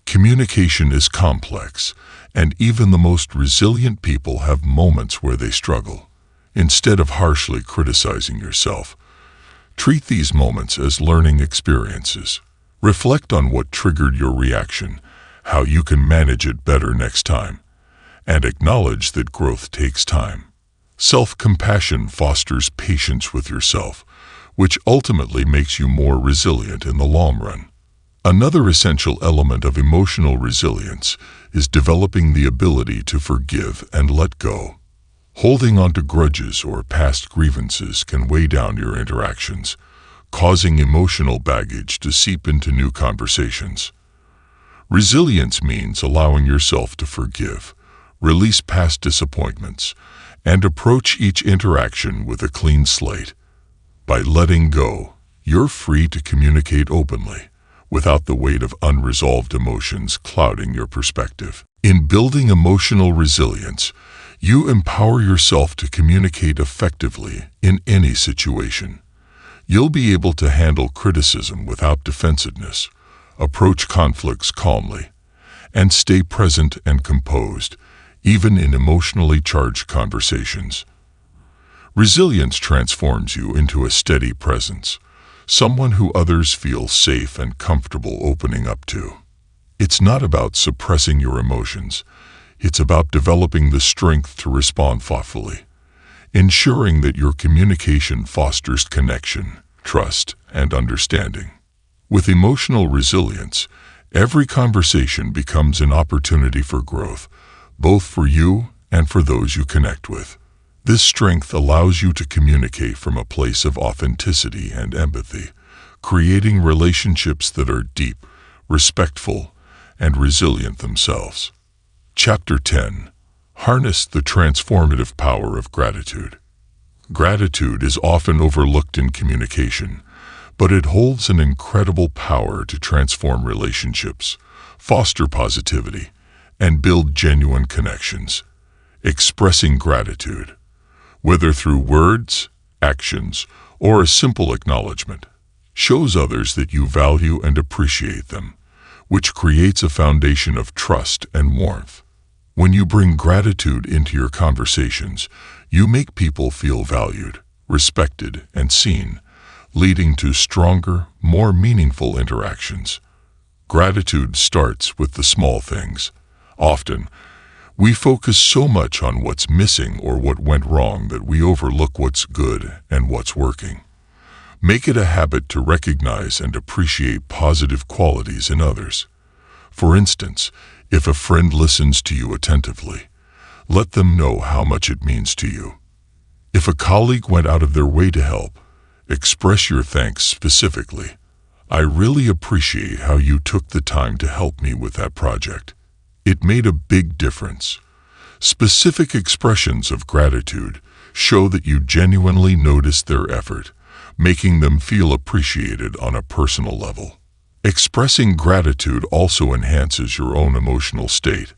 S1: Communication is complex, and even the most resilient people have moments where they struggle. Instead of harshly criticizing yourself, treat these moments as learning experiences. Reflect on what triggered your reaction, how you can manage it better next time, and acknowledge that growth takes time. Self-compassion fosters patience with yourself, which ultimately makes you more resilient in the long run. Another essential element of emotional resilience is developing the ability to forgive and let go. Holding on to grudges or past grievances can weigh down your interactions, causing emotional baggage to seep into new conversations. Resilience means allowing yourself to forgive, release past disappointments, and approach each interaction with a clean slate. By letting go, you're free to communicate openly, without the weight of unresolved emotions clouding your perspective. In building emotional resilience, you empower yourself to communicate effectively in any situation. You'll be able to handle criticism without defensiveness, approach conflicts calmly, and stay present and composed, even in emotionally charged conversations. Resilience transforms you into a steady presence, someone who others feel safe and comfortable opening up to. It's not about suppressing your emotions. It's about developing the strength to respond thoughtfully, ensuring that your communication fosters connection, trust, and understanding. With emotional resilience, every conversation becomes an opportunity for growth, both for you and for those you connect with. This strength allows you to communicate from a place of authenticity and empathy, creating relationships that are deep, respectful, and resilient themselves. Chapter 10. Harness the transformative power of gratitude. Gratitude is often overlooked in communication, but it holds an incredible power to transform relationships, foster positivity, and build genuine connections. Expressing gratitude, whether through words, actions, or a simple acknowledgement, shows others that you value and appreciate them, which creates a foundation of trust and warmth. When you bring gratitude into your conversations, you make people feel valued, respected, and seen, leading to stronger, more meaningful interactions. Gratitude starts with the small things. Often, we focus so much on what's missing or what went wrong that we overlook what's good and what's working. Make it a habit to recognize and appreciate positive qualities in others. For instance, if a friend listens to you attentively, let them know how much it means to you. If a colleague went out of their way to help, express your thanks specifically. I really appreciate how you took the time to help me with that project. It made a big difference. Specific expressions of gratitude show that you genuinely noticed their effort, making them feel appreciated on a personal level. Expressing gratitude also enhances your own emotional state,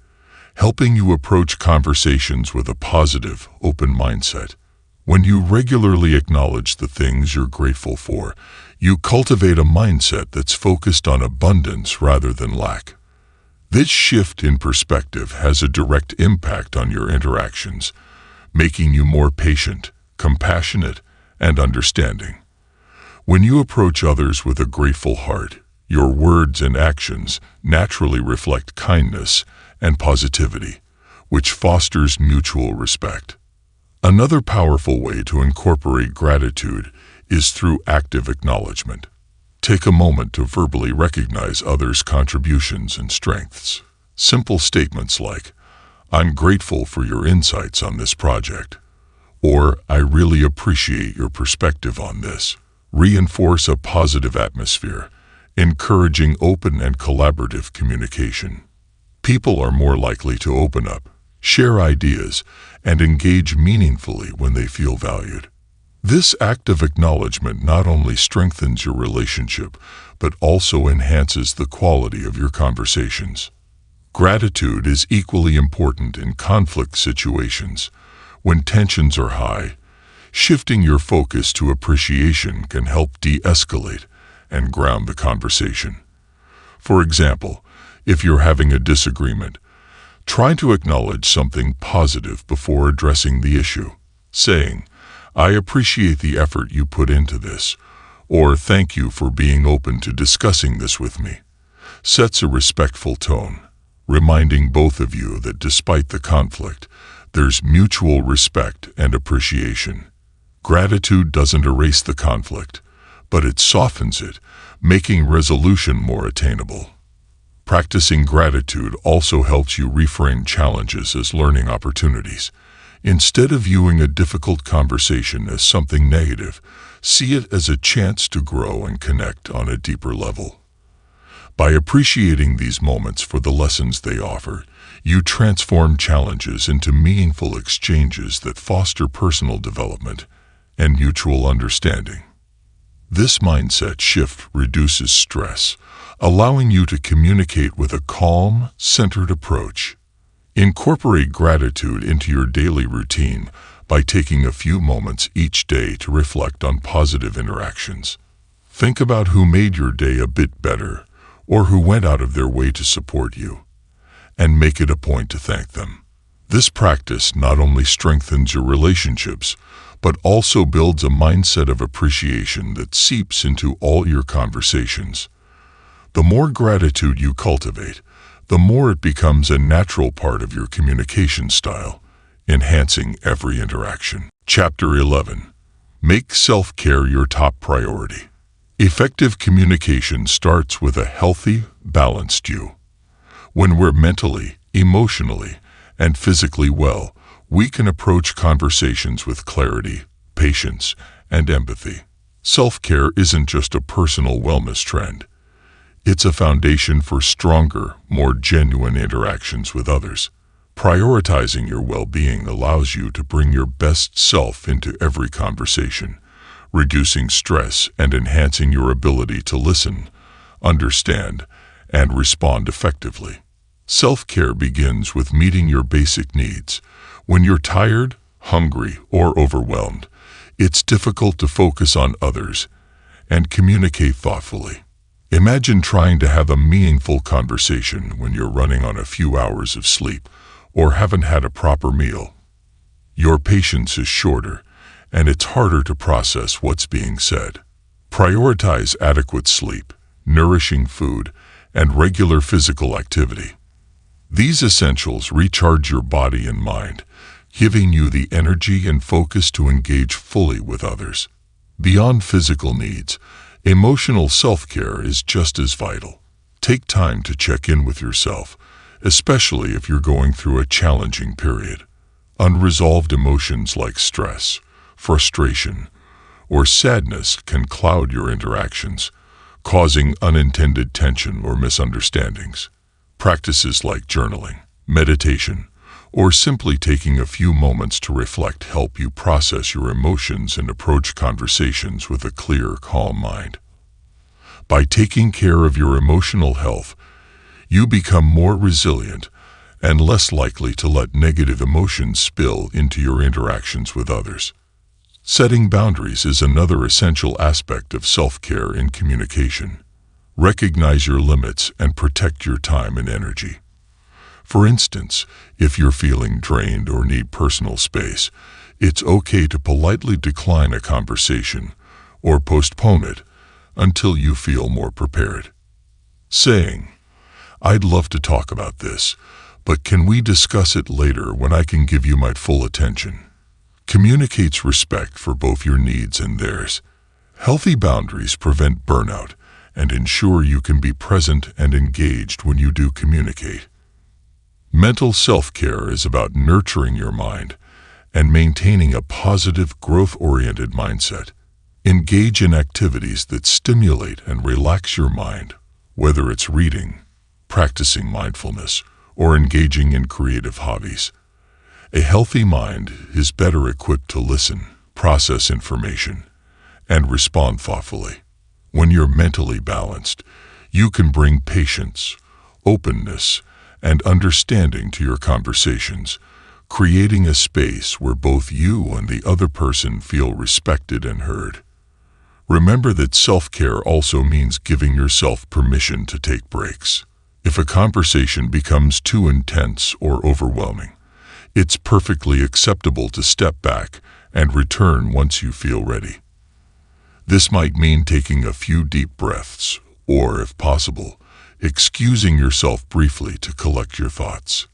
S1: helping you approach conversations with a positive, open mindset. When you regularly acknowledge the things you're grateful for, you cultivate a mindset that's focused on abundance rather than lack. This shift in perspective has a direct impact on your interactions, making you more patient, compassionate, and understanding. When you approach others with a grateful heart, your words and actions naturally reflect kindness and positivity, which fosters mutual respect. Another powerful way to incorporate gratitude is through active acknowledgement. Take a moment to verbally recognize others' contributions and strengths. Simple statements like, "I'm grateful for your insights on this project," or "I really appreciate your perspective on this," reinforce a positive atmosphere, encouraging open and collaborative communication. People are more likely to open up, share ideas, and engage meaningfully when they feel valued. This act of acknowledgement not only strengthens your relationship, but also enhances the quality of your conversations. Gratitude is equally important in conflict situations. When tensions are high, shifting your focus to appreciation can help de-escalate and ground the conversation. For example, if you're having a disagreement, try to acknowledge something positive before addressing the issue, saying, "I appreciate the effort you put into this," or "Thank you for being open to discussing this with me," sets a respectful tone, reminding both of you that despite the conflict, there's mutual respect and appreciation. Gratitude doesn't erase the conflict, but it softens it, making resolution more attainable. Practicing gratitude also helps you reframe challenges as learning opportunities. Instead of viewing a difficult conversation as something negative, see it as a chance to grow and connect on a deeper level. By appreciating these moments for the lessons they offer, you transform challenges into meaningful exchanges that foster personal development and mutual understanding. This mindset shift reduces stress, allowing you to communicate with a calm, centered approach. Incorporate gratitude into your daily routine by taking a few moments each day to reflect on positive interactions. Think about who made your day a bit better, or who went out of their way to support you, and make it a point to thank them. This practice not only strengthens your relationships, but also builds a mindset of appreciation that seeps into all your conversations. The more gratitude you cultivate, the more it becomes a natural part of your communication style, enhancing every interaction. Chapter 11. Make self-care your top priority. Effective communication starts with a healthy, balanced you. When we're mentally, emotionally, and physically well, we can approach conversations with clarity, patience, and empathy. Self-care isn't just a personal wellness trend. It's a foundation for stronger, more genuine interactions with others. Prioritizing your well-being allows you to bring your best self into every conversation, reducing stress and enhancing your ability to listen, understand, and respond effectively. Self-care begins with meeting your basic needs. When you're tired, hungry, or overwhelmed, it's difficult to focus on others and communicate thoughtfully. Imagine trying to have a meaningful conversation when you're running on a few hours of sleep or haven't had a proper meal. Your patience is shorter, and it's harder to process what's being said. Prioritize adequate sleep, nourishing food, and regular physical activity. These essentials recharge your body and mind, giving you the energy and focus to engage fully with others. Beyond physical needs, emotional self-care is just as vital. Take time to check in with yourself, especially if you're going through a challenging period. Unresolved emotions like stress, frustration, or sadness can cloud your interactions, causing unintended tension or misunderstandings. Practices like journaling, meditation, or simply taking a few moments to reflect help you process your emotions and approach conversations with a clear, calm mind. By taking care of your emotional health, you become more resilient and less likely to let negative emotions spill into your interactions with others. Setting boundaries is another essential aspect of self-care in communication. Recognize your limits and protect your time and energy. For instance, if you're feeling drained or need personal space, it's okay to politely decline a conversation or postpone it until you feel more prepared. Saying, "I'd love to talk about this, but can we discuss it later when I can give you my full attention?" communicates respect for both your needs and theirs. Healthy boundaries prevent burnout and ensure you can be present and engaged when you do communicate. Mental self-care is about nurturing your mind and maintaining a positive, growth-oriented mindset. Engage in activities that stimulate and relax your mind, whether it's reading, practicing mindfulness, or engaging in creative hobbies. A healthy mind is better equipped to listen, process information, and respond thoughtfully. When you're mentally balanced, you can bring patience, openness, and understanding to your conversations, creating a space where both you and the other person feel respected and heard. Remember that self-care also means giving yourself permission to take breaks. If a conversation becomes too intense or overwhelming, it's perfectly acceptable to step back and return once you feel ready. This might mean taking a few deep breaths, or, if possible, excusing yourself briefly to collect your thoughts.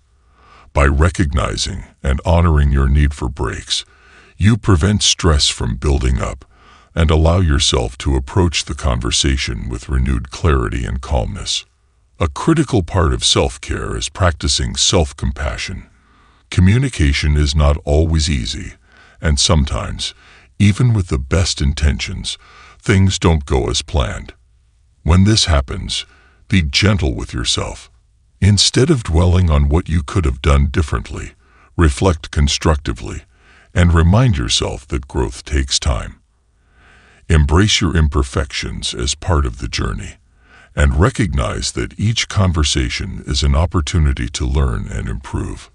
S1: By recognizing and honoring your need for breaks, you prevent stress from building up and allow yourself to approach the conversation with renewed clarity and calmness. A critical part of self-care is practicing self-compassion. Communication is not always easy, and sometimes, even with the best intentions, things don't go as planned. When this happens, be gentle with yourself. Instead of dwelling on what you could have done differently, reflect constructively and remind yourself that growth takes time. Embrace your imperfections as part of the journey and recognize that each conversation is an opportunity to learn and improve.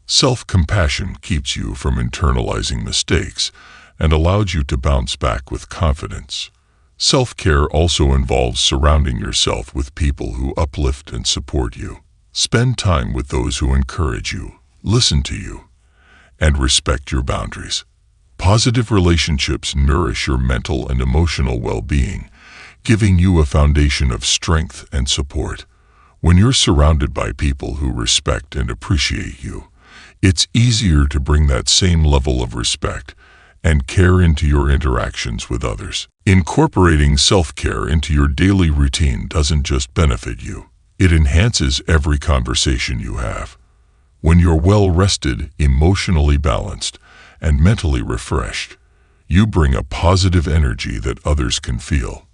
S1: Self-compassion keeps you from internalizing mistakes and allows you to bounce back with confidence. Self-care also involves surrounding yourself with people who uplift and support you. Spend time with those who encourage you, listen to you, and respect your boundaries. Positive relationships nourish your mental and emotional well-being, giving you a foundation of strength and support. When you're surrounded by people who respect and appreciate you, it's easier to bring that same level of respect and care into your interactions with others. Incorporating self-care into your daily routine doesn't just benefit you, it enhances every conversation you have. When you're well-rested, emotionally balanced, and mentally refreshed, you bring a positive energy that others can feel.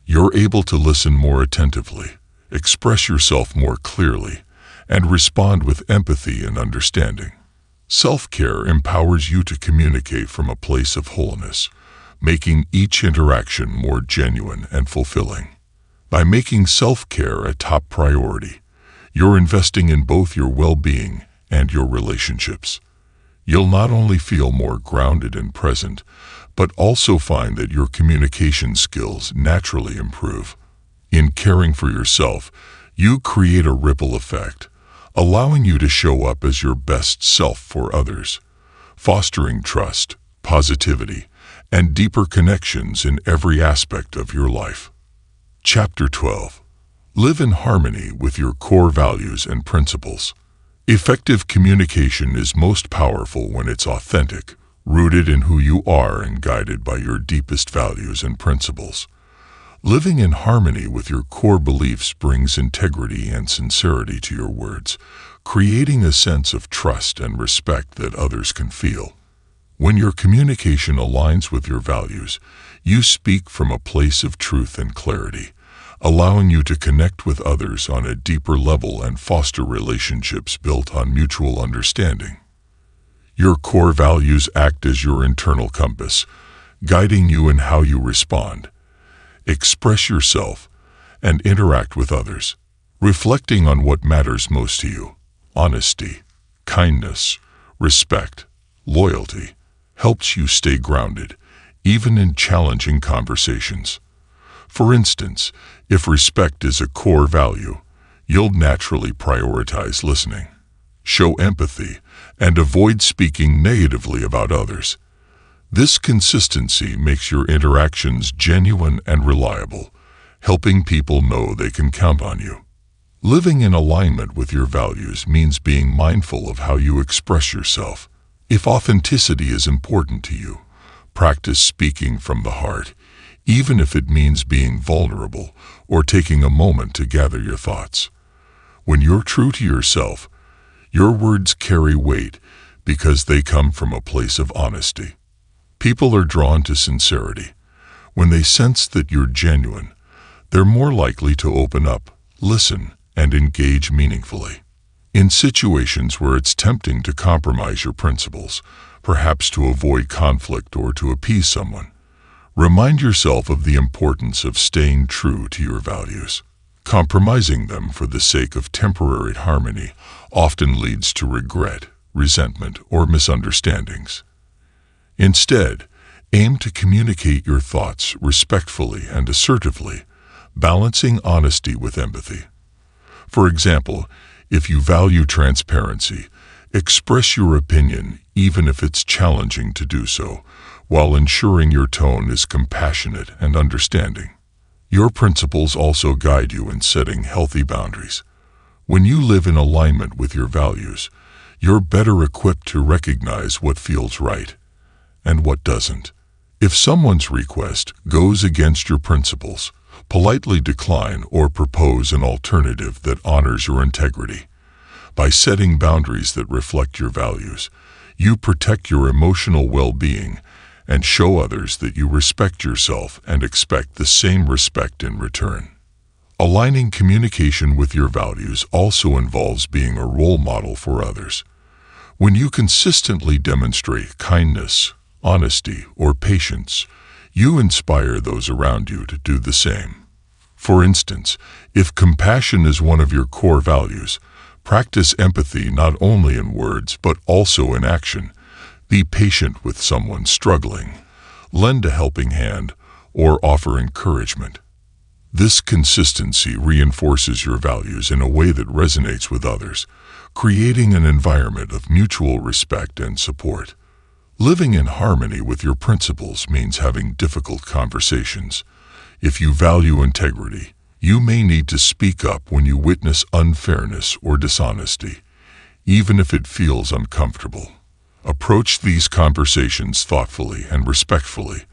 S1: You're able to listen more attentively, express yourself more clearly, and respond with empathy and understanding. Self-care empowers you to communicate from a place of wholeness, making each interaction more genuine and fulfilling. By making self-care a top priority, you're investing in both your well-being and your relationships. You'll not only feel more grounded and present, but also find that your communication skills naturally improve. In caring for yourself, you create a ripple effect, allowing you to show up as your best self for others, fostering trust, positivity, and deeper connections in every aspect of your life. Chapter 12. Live in harmony with your core values and principles. Effective communication is most powerful when it's authentic, rooted in who you are and guided by your deepest values and principles. Living in harmony with your core beliefs brings integrity and sincerity to your words, creating a sense of trust and respect that others can feel. When your communication aligns with your values, you speak from a place of truth and clarity, allowing you to connect with others on a deeper level and foster relationships built on mutual understanding. Your core values act as your internal compass, guiding you in how you respond, express yourself, and interact with others. Reflecting on what matters most to you, honesty, kindness, respect, loyalty, helps you stay grounded, even in challenging conversations. For instance, if respect is a core value, you'll naturally prioritize listening, show empathy, and avoid speaking negatively about others. This consistency makes your interactions genuine and reliable, helping people know they can count on you. Living in alignment with your values means being mindful of how you express yourself. If authenticity is important to you, practice speaking from the heart, even if it means being vulnerable or taking a moment to gather your thoughts. When you're true to yourself, your words carry weight because they come from a place of honesty. People are drawn to sincerity. When they sense that you're genuine, they're more likely to open up, listen, and engage meaningfully. In situations where it's tempting to compromise your principles, perhaps to avoid conflict or to appease someone, remind yourself of the importance of staying true to your values. Compromising them for the sake of temporary harmony often leads to regret, resentment, or misunderstandings. Instead, aim to communicate your thoughts respectfully and assertively, balancing honesty with empathy. For example, if you value transparency, express your opinion even if it's challenging to do so, while ensuring your tone is compassionate and understanding. Your principles also guide you in setting healthy boundaries. When you live in alignment with your values, you're better equipped to recognize what feels right and what doesn't. If someone's request goes against your principles, politely decline or propose an alternative that honors your integrity. By setting boundaries that reflect your values, you protect your emotional well-being and show others that you respect yourself and expect the same respect in return. Aligning communication with your values also involves being a role model for others. When you consistently demonstrate kindness, honesty, or patience, you inspire those around you to do the same. For instance, if compassion is one of your core values, practice empathy not only in words but also in action. Be patient with someone struggling, lend a helping hand, or offer encouragement. This consistency reinforces your values in a way that resonates with others, creating an environment of mutual respect and support. Living in harmony with your principles means having difficult conversations. If you value integrity, you may need to speak up when you witness unfairness or dishonesty, even if it feels uncomfortable. Approach these conversations thoughtfully and respectfully,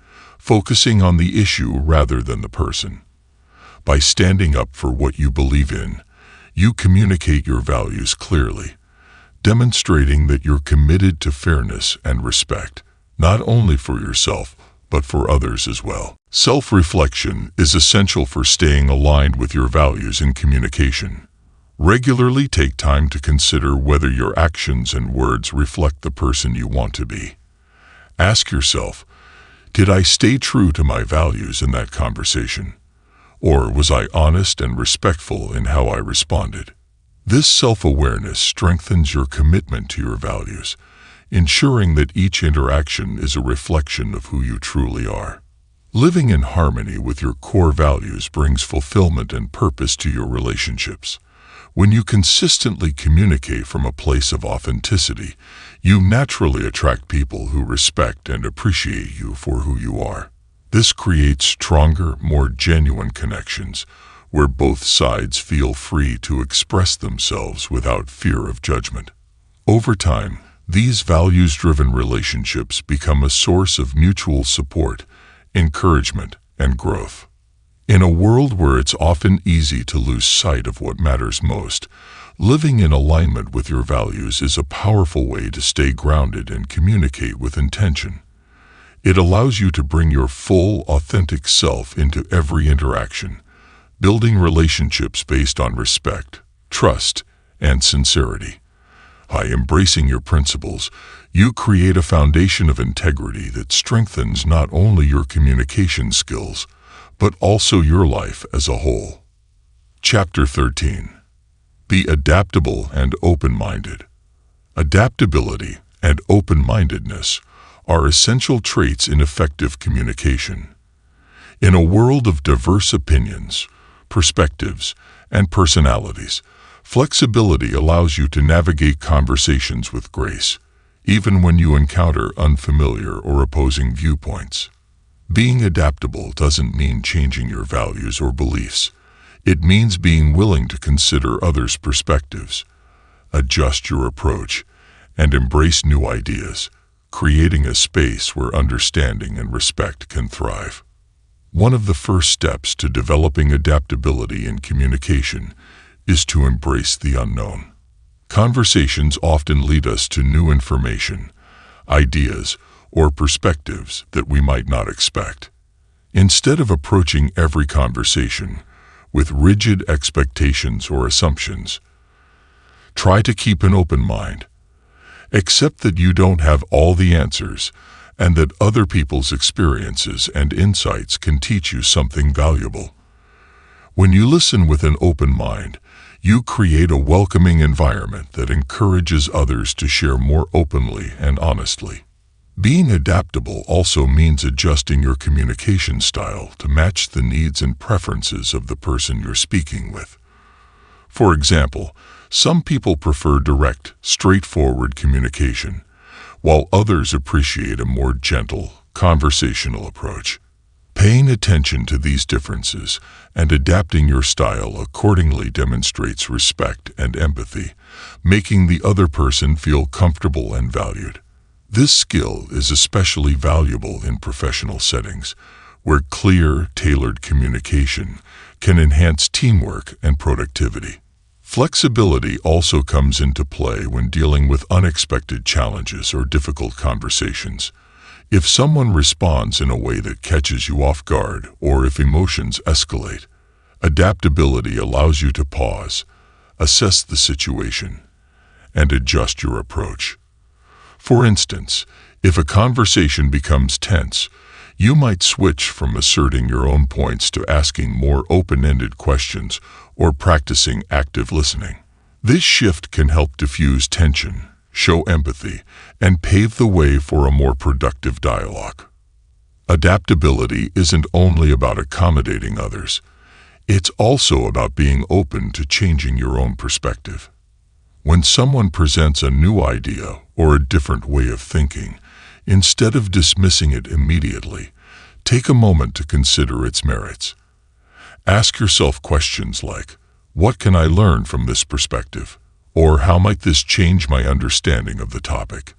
S1: focusing on the issue rather than the person. By standing up for what you believe in, you communicate your values clearly, demonstrating that you're committed to fairness and respect, not only for yourself, but for others as well. Self-reflection is essential for staying aligned with your values in communication. Regularly take time to consider whether your actions and words reflect the person you want to be. Ask yourself, did I stay true to my values in that conversation? Or was I honest and respectful in how I responded? This self-awareness strengthens your commitment to your values, ensuring that each interaction is a reflection of who you truly are. Living in harmony with your core values brings fulfillment and purpose to your relationships. When you consistently communicate from a place of authenticity, you naturally attract people who respect and appreciate you for who you are. This creates stronger, more genuine connections, where both sides feel free to express themselves without fear of judgment. Over time, these values-driven relationships become a source of mutual support, encouragement, and growth. In a world where it's often easy to lose sight of what matters most, living in alignment with your values is a powerful way to stay grounded and communicate with intention. It allows you to bring your full, authentic self into every interaction, building relationships based on respect, trust, and sincerity. By embracing your principles, you create a foundation of integrity that strengthens not only your communication skills, but also your life as a whole. Chapter 13. Be adaptable and open-minded. Adaptability and open-mindedness are essential traits in effective communication. In a world of diverse opinions, perspectives, and personalities, flexibility allows you to navigate conversations with grace, even when you encounter unfamiliar or opposing viewpoints. Being adaptable doesn't mean changing your values or beliefs. It means being willing to consider others' perspectives, adjust your approach, and embrace new ideas, creating a space where understanding and respect can thrive. One of the first steps to developing adaptability in communication is to embrace the unknown. Conversations often lead us to new information, ideas, or perspectives that we might not expect. Instead of approaching every conversation with rigid expectations or assumptions, try to keep an open mind. Accept that you don't have all the answers and that other people's experiences and insights can teach you something valuable. When you listen with an open mind, you create a welcoming environment that encourages others to share more openly and honestly. Being adaptable also means adjusting your communication style to match the needs and preferences of the person you're speaking with. For example, some people prefer direct, straightforward communication, while others appreciate a more gentle, conversational approach. Paying attention to these differences and adapting your style accordingly demonstrates respect and empathy, making the other person feel comfortable and valued. This skill is especially valuable in professional settings, where clear, tailored communication can enhance teamwork and productivity. Flexibility also comes into play when dealing with unexpected challenges or difficult conversations. If someone responds in a way that catches you off guard, or if emotions escalate, adaptability allows you to pause, assess the situation, and adjust your approach. For instance, if a conversation becomes tense, you might switch from asserting your own points to asking more open-ended questions or practicing active listening. This shift can help diffuse tension, show empathy, and pave the way for a more productive dialogue. Adaptability isn't only about accommodating others. It's also about being open to changing your own perspective. When someone presents a new idea or a different way of thinking, instead of dismissing it immediately, take a moment to consider its merits. Ask yourself questions like, what can I learn from this perspective? Or how might this change my understanding of the topic?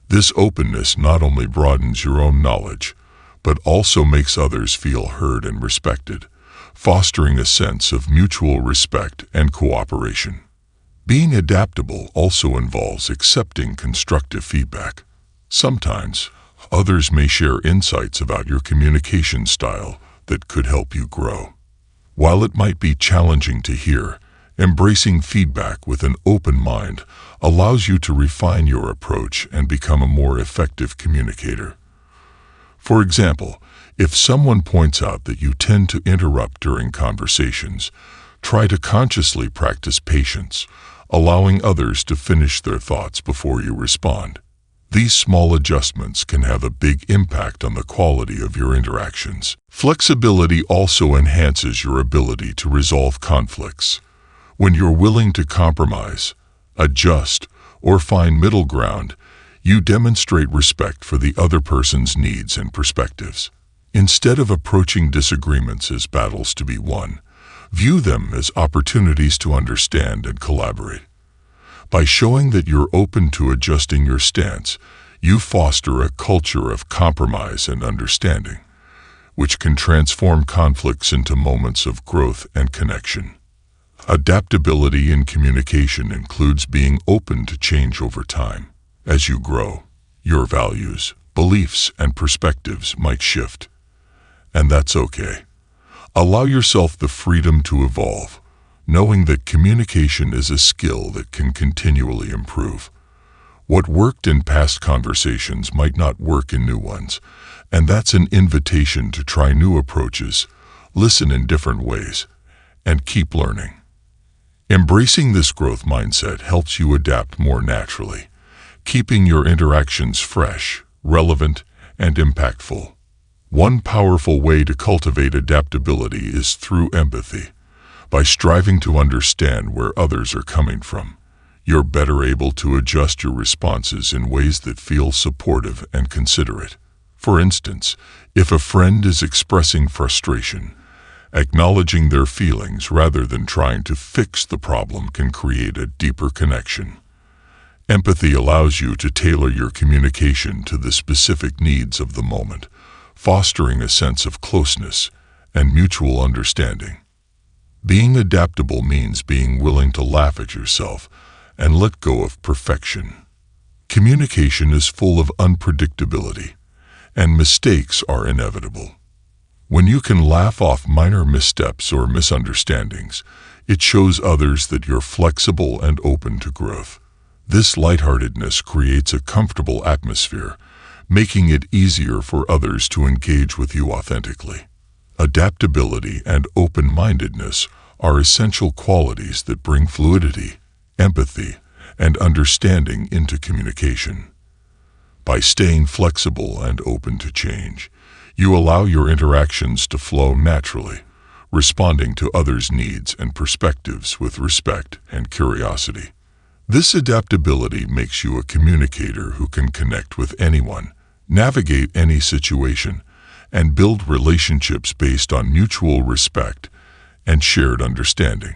S1: This openness not only broadens your own knowledge, but also makes others feel heard and respected, fostering a sense of mutual respect and cooperation. Being adaptable also involves accepting constructive feedback. Sometimes, others may share insights about your communication style that could help you grow. While it might be challenging to hear, embracing feedback with an open mind allows you to refine your approach and become a more effective communicator. For example, if someone points out that you tend to interrupt during conversations, try to consciously practice patience, allowing others to finish their thoughts before you respond. These small adjustments can have a big impact on the quality of your interactions. Flexibility also enhances your ability to resolve conflicts. When you're willing to compromise, adjust, or find middle ground, you demonstrate respect for the other person's needs and perspectives. Instead of approaching disagreements as battles to be won, view them as opportunities to understand and collaborate. By showing that you're open to adjusting your stance, you foster a culture of compromise and understanding, which can transform conflicts into moments of growth and connection. Adaptability in communication includes being open to change over time. As you grow, your values, beliefs, and perspectives might shift. And that's okay. Allow yourself the freedom to evolve, knowing that communication is a skill that can continually improve. What worked in past conversations might not work in new ones, and that's an invitation to try new approaches, listen in different ways, and keep learning. Embracing this growth mindset helps you adapt more naturally, keeping your interactions fresh, relevant, and impactful. One powerful way to cultivate adaptability is through empathy. By striving to understand where others are coming from, you're better able to adjust your responses in ways that feel supportive and considerate. For instance, if a friend is expressing frustration, acknowledging their feelings rather than trying to fix the problem can create a deeper connection. Empathy allows you to tailor your communication to the specific needs of the moment, fostering a sense of closeness and mutual understanding. Being adaptable means being willing to laugh at yourself and let go of perfection. Communication is full of unpredictability, and mistakes are inevitable. When you can laugh off minor missteps or misunderstandings, it shows others that you're flexible and open to growth. This lightheartedness creates a comfortable atmosphere, making it easier for others to engage with you authentically. Adaptability and open-mindedness are essential qualities that bring fluidity, empathy, and understanding into communication. By staying flexible and open to change, you allow your interactions to flow naturally, responding to others' needs and perspectives with respect and curiosity. This adaptability makes you a communicator who can connect with anyone, navigate any situation, and build relationships based on mutual respect and shared understanding.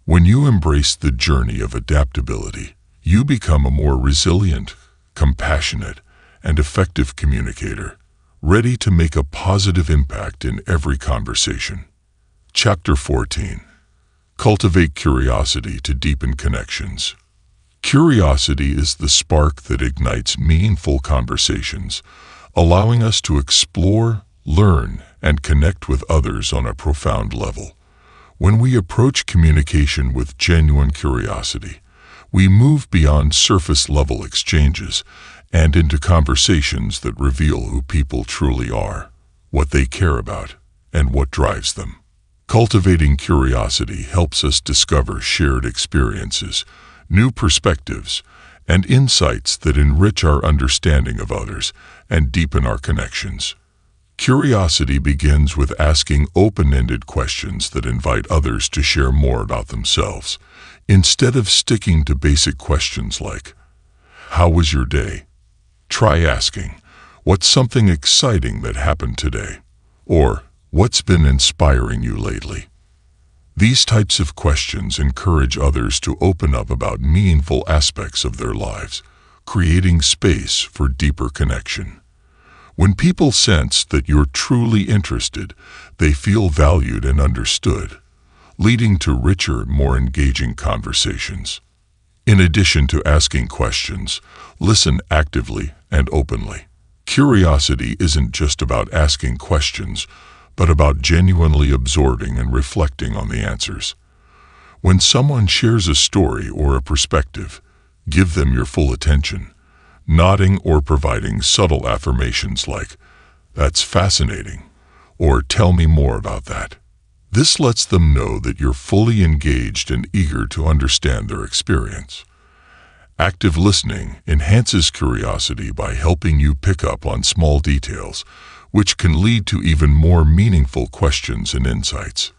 S1: When you embrace the journey of adaptability, you become a more resilient, compassionate, and effective communicator, ready to make a positive impact in every conversation. Chapter 14. Cultivate curiosity to deepen connections. Curiosity is the spark that ignites meaningful conversations, allowing us to explore, learn, and connect with others on a profound level. When we approach communication with genuine curiosity, we move beyond surface-level exchanges and into conversations that reveal who people truly are, what they care about, and what drives them. Cultivating curiosity helps us discover shared experiences, new perspectives, and insights that enrich our understanding of others and deepen our connections. Curiosity begins with asking open-ended questions that invite others to share more about themselves, instead of sticking to basic questions like, "How was your day?" Try asking, "What's something exciting that happened today?" Or, "What's been inspiring you lately?" These types of questions encourage others to open up about meaningful aspects of their lives, creating space for deeper connection. When people sense that you're truly interested, they feel valued and understood, leading to richer, more engaging conversations. In addition to asking questions, listen actively and openly. Curiosity isn't just about asking questions, but about genuinely absorbing and reflecting on the answers. When someone shares a story or a perspective, give them your full attention, nodding or providing subtle affirmations like, "That's fascinating," or "Tell me more about that." This lets them know that you're fully engaged and eager to understand their experience. Active listening enhances curiosity by helping you pick up on small details, which can lead to even more meaningful questions and insights.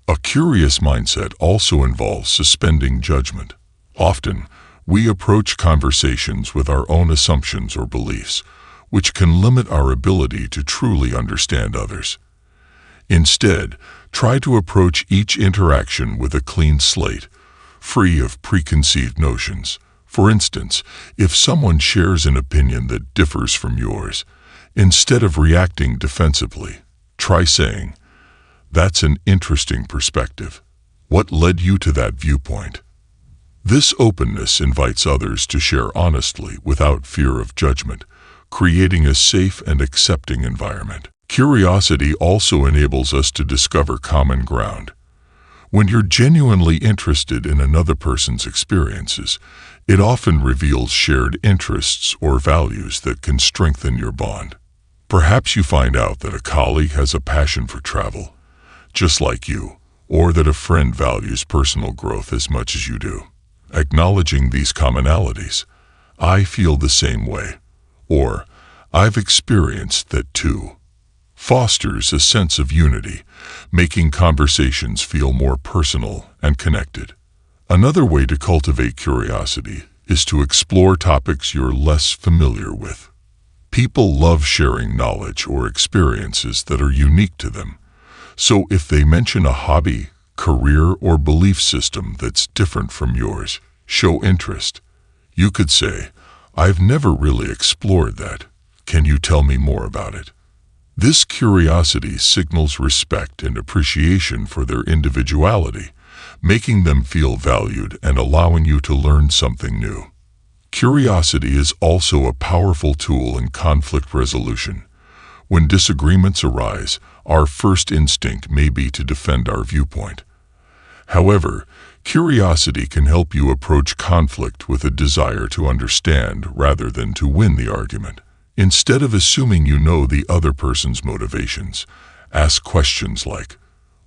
S1: A curious mindset also involves suspending judgment. Often, we approach conversations with our own assumptions or beliefs, which can limit our ability to truly understand others. Instead, try to approach each interaction with a clean slate, free of preconceived notions. For instance, if someone shares an opinion that differs from yours, instead of reacting defensively, try saying, "That's an interesting perspective. What led you to that viewpoint?" This openness invites others to share honestly without fear of judgment, creating a safe and accepting environment. Curiosity also enables us to discover common ground. When you're genuinely interested in another person's experiences, it often reveals shared interests or values that can strengthen your bond. Perhaps you find out that a colleague has a passion for travel, just like you, or that a friend values personal growth as much as you do. Acknowledging these commonalities, "I feel the same way," or "I've experienced that too," fosters a sense of unity, making conversations feel more personal and connected. Another way to cultivate curiosity is to explore topics you're less familiar with. People love sharing knowledge or experiences that are unique to them, so if they mention a hobby, career, or belief system that's different from yours, show interest. You could say, "I've never really explored that. Can you tell me more about it?" This curiosity signals respect and appreciation for their individuality, making them feel valued and allowing you to learn something new. Curiosity is also a powerful tool in conflict resolution. When disagreements arise, our first instinct may be to defend our viewpoint. However, curiosity can help you approach conflict with a desire to understand rather than to win the argument. Instead of assuming you know the other person's motivations, ask questions like,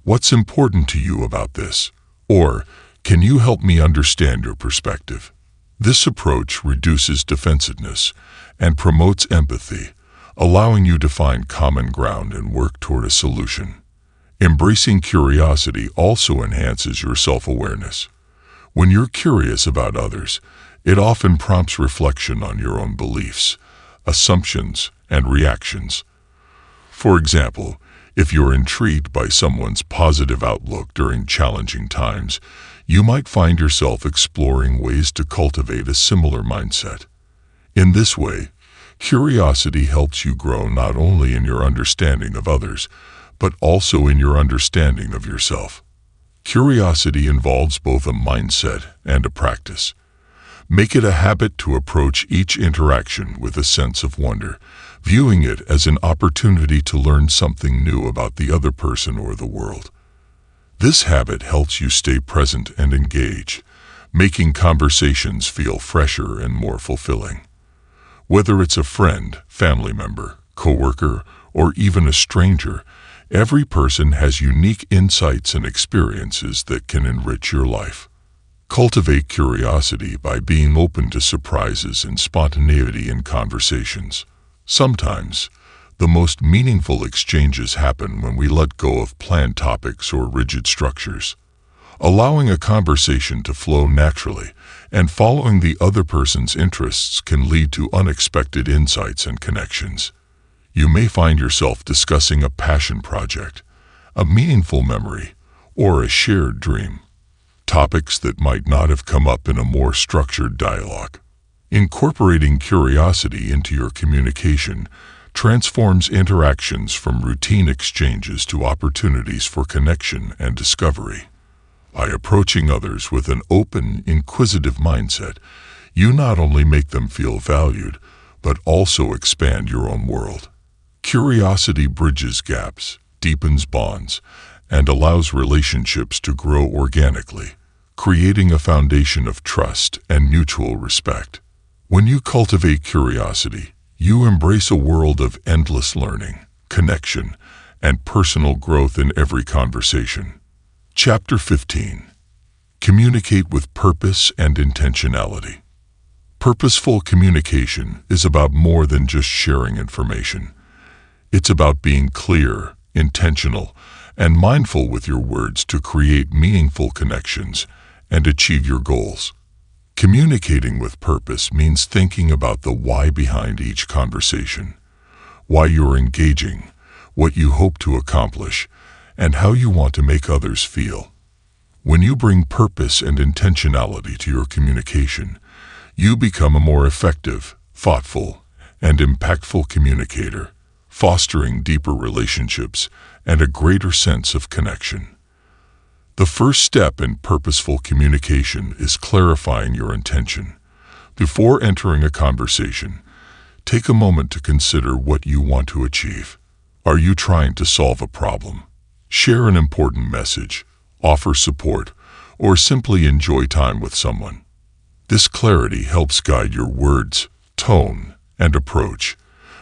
S1: "What's important to you about this?" or "Can you help me understand your perspective?" This approach reduces defensiveness and promotes empathy, allowing you to find common ground and work toward a solution. Embracing curiosity also enhances your self-awareness. When you're curious about others, it often prompts reflection on your own beliefs, assumptions, and reactions. For example, if you're intrigued by someone's positive outlook during challenging times, you might find yourself exploring ways to cultivate a similar mindset. In this way, curiosity helps you grow not only in your understanding of others, but also in your understanding of yourself. Curiosity involves both a mindset and a practice. Make it a habit to approach each interaction with a sense of wonder, viewing it as an opportunity to learn something new about the other person or the world. This habit helps you stay present and engaged, making conversations feel fresher and more fulfilling. Whether it's a friend, family member, coworker, or even a stranger, every person has unique insights and experiences that can enrich your life. Cultivate curiosity by being open to surprises and spontaneity in conversations. Sometimes, the most meaningful exchanges happen when we let go of planned topics or rigid structures. Allowing a conversation to flow naturally and following the other person's interests can lead to unexpected insights and connections. You may find yourself discussing a passion project, a meaningful memory, or a shared dream. Topics that might not have come up in a more structured dialogue. Incorporating curiosity into your communication transforms interactions from routine exchanges to opportunities for connection and discovery. By approaching others with an open, inquisitive mindset, you not only make them feel valued, but also expand your own world. Curiosity bridges gaps, deepens bonds, and allows relationships to grow organically, creating a foundation of trust and mutual respect. When you cultivate curiosity, you embrace a world of endless learning, connection, and personal growth in every conversation. Chapter 15. Communicate with purpose and intentionality. Purposeful communication is about more than just sharing information. It's about being clear, intentional, and mindful with your words to create meaningful connections and achieve your goals. Communicating with purpose means thinking about the why behind each conversation, why you're engaging, what you hope to accomplish, and how you want to make others feel. When you bring purpose and intentionality to your communication, you become a more effective, thoughtful, and impactful communicator, fostering deeper relationships and a greater sense of connection. The first step in purposeful communication is clarifying your intention. Before entering a conversation, take a moment to consider what you want to achieve. Are you trying to solve a problem, share an important message, offer support, or simply enjoy time with someone? This clarity helps guide your words, tone, and approach,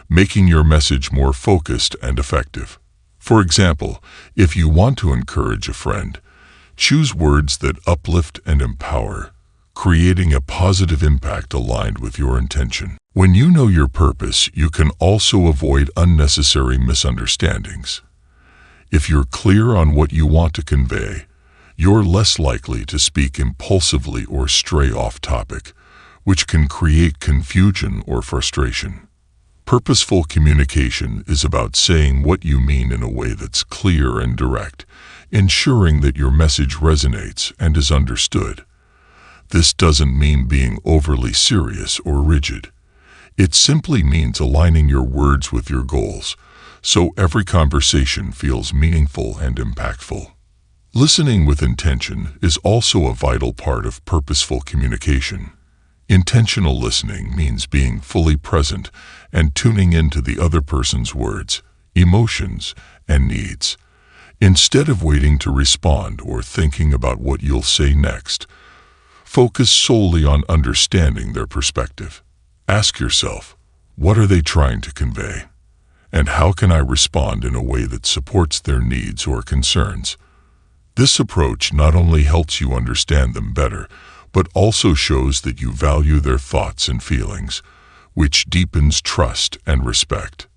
S1: making your message more focused and effective. For example, if you want to encourage a friend, choose words that uplift and empower, creating a positive impact aligned with your intention. When you know your purpose, you can also avoid unnecessary misunderstandings. If you're clear on what you want to convey, you're less likely to speak impulsively or stray off topic, which can create confusion or frustration. Purposeful communication is about saying what you mean in a way that's clear and direct, ensuring that your message resonates and is understood. This doesn't mean being overly serious or rigid. It simply means aligning your words with your goals, so every conversation feels meaningful and impactful. Listening with intention is also a vital part of purposeful communication. Intentional listening means being fully present and tuning into the other person's words, emotions, and needs. Instead of waiting to respond or thinking about what you'll say next, focus solely on understanding their perspective. Ask yourself, what are they trying to convey? And how can I respond in a way that supports their needs or concerns? This approach not only helps you understand them better, but also shows that you value their thoughts and feelings, which deepens trust and respect.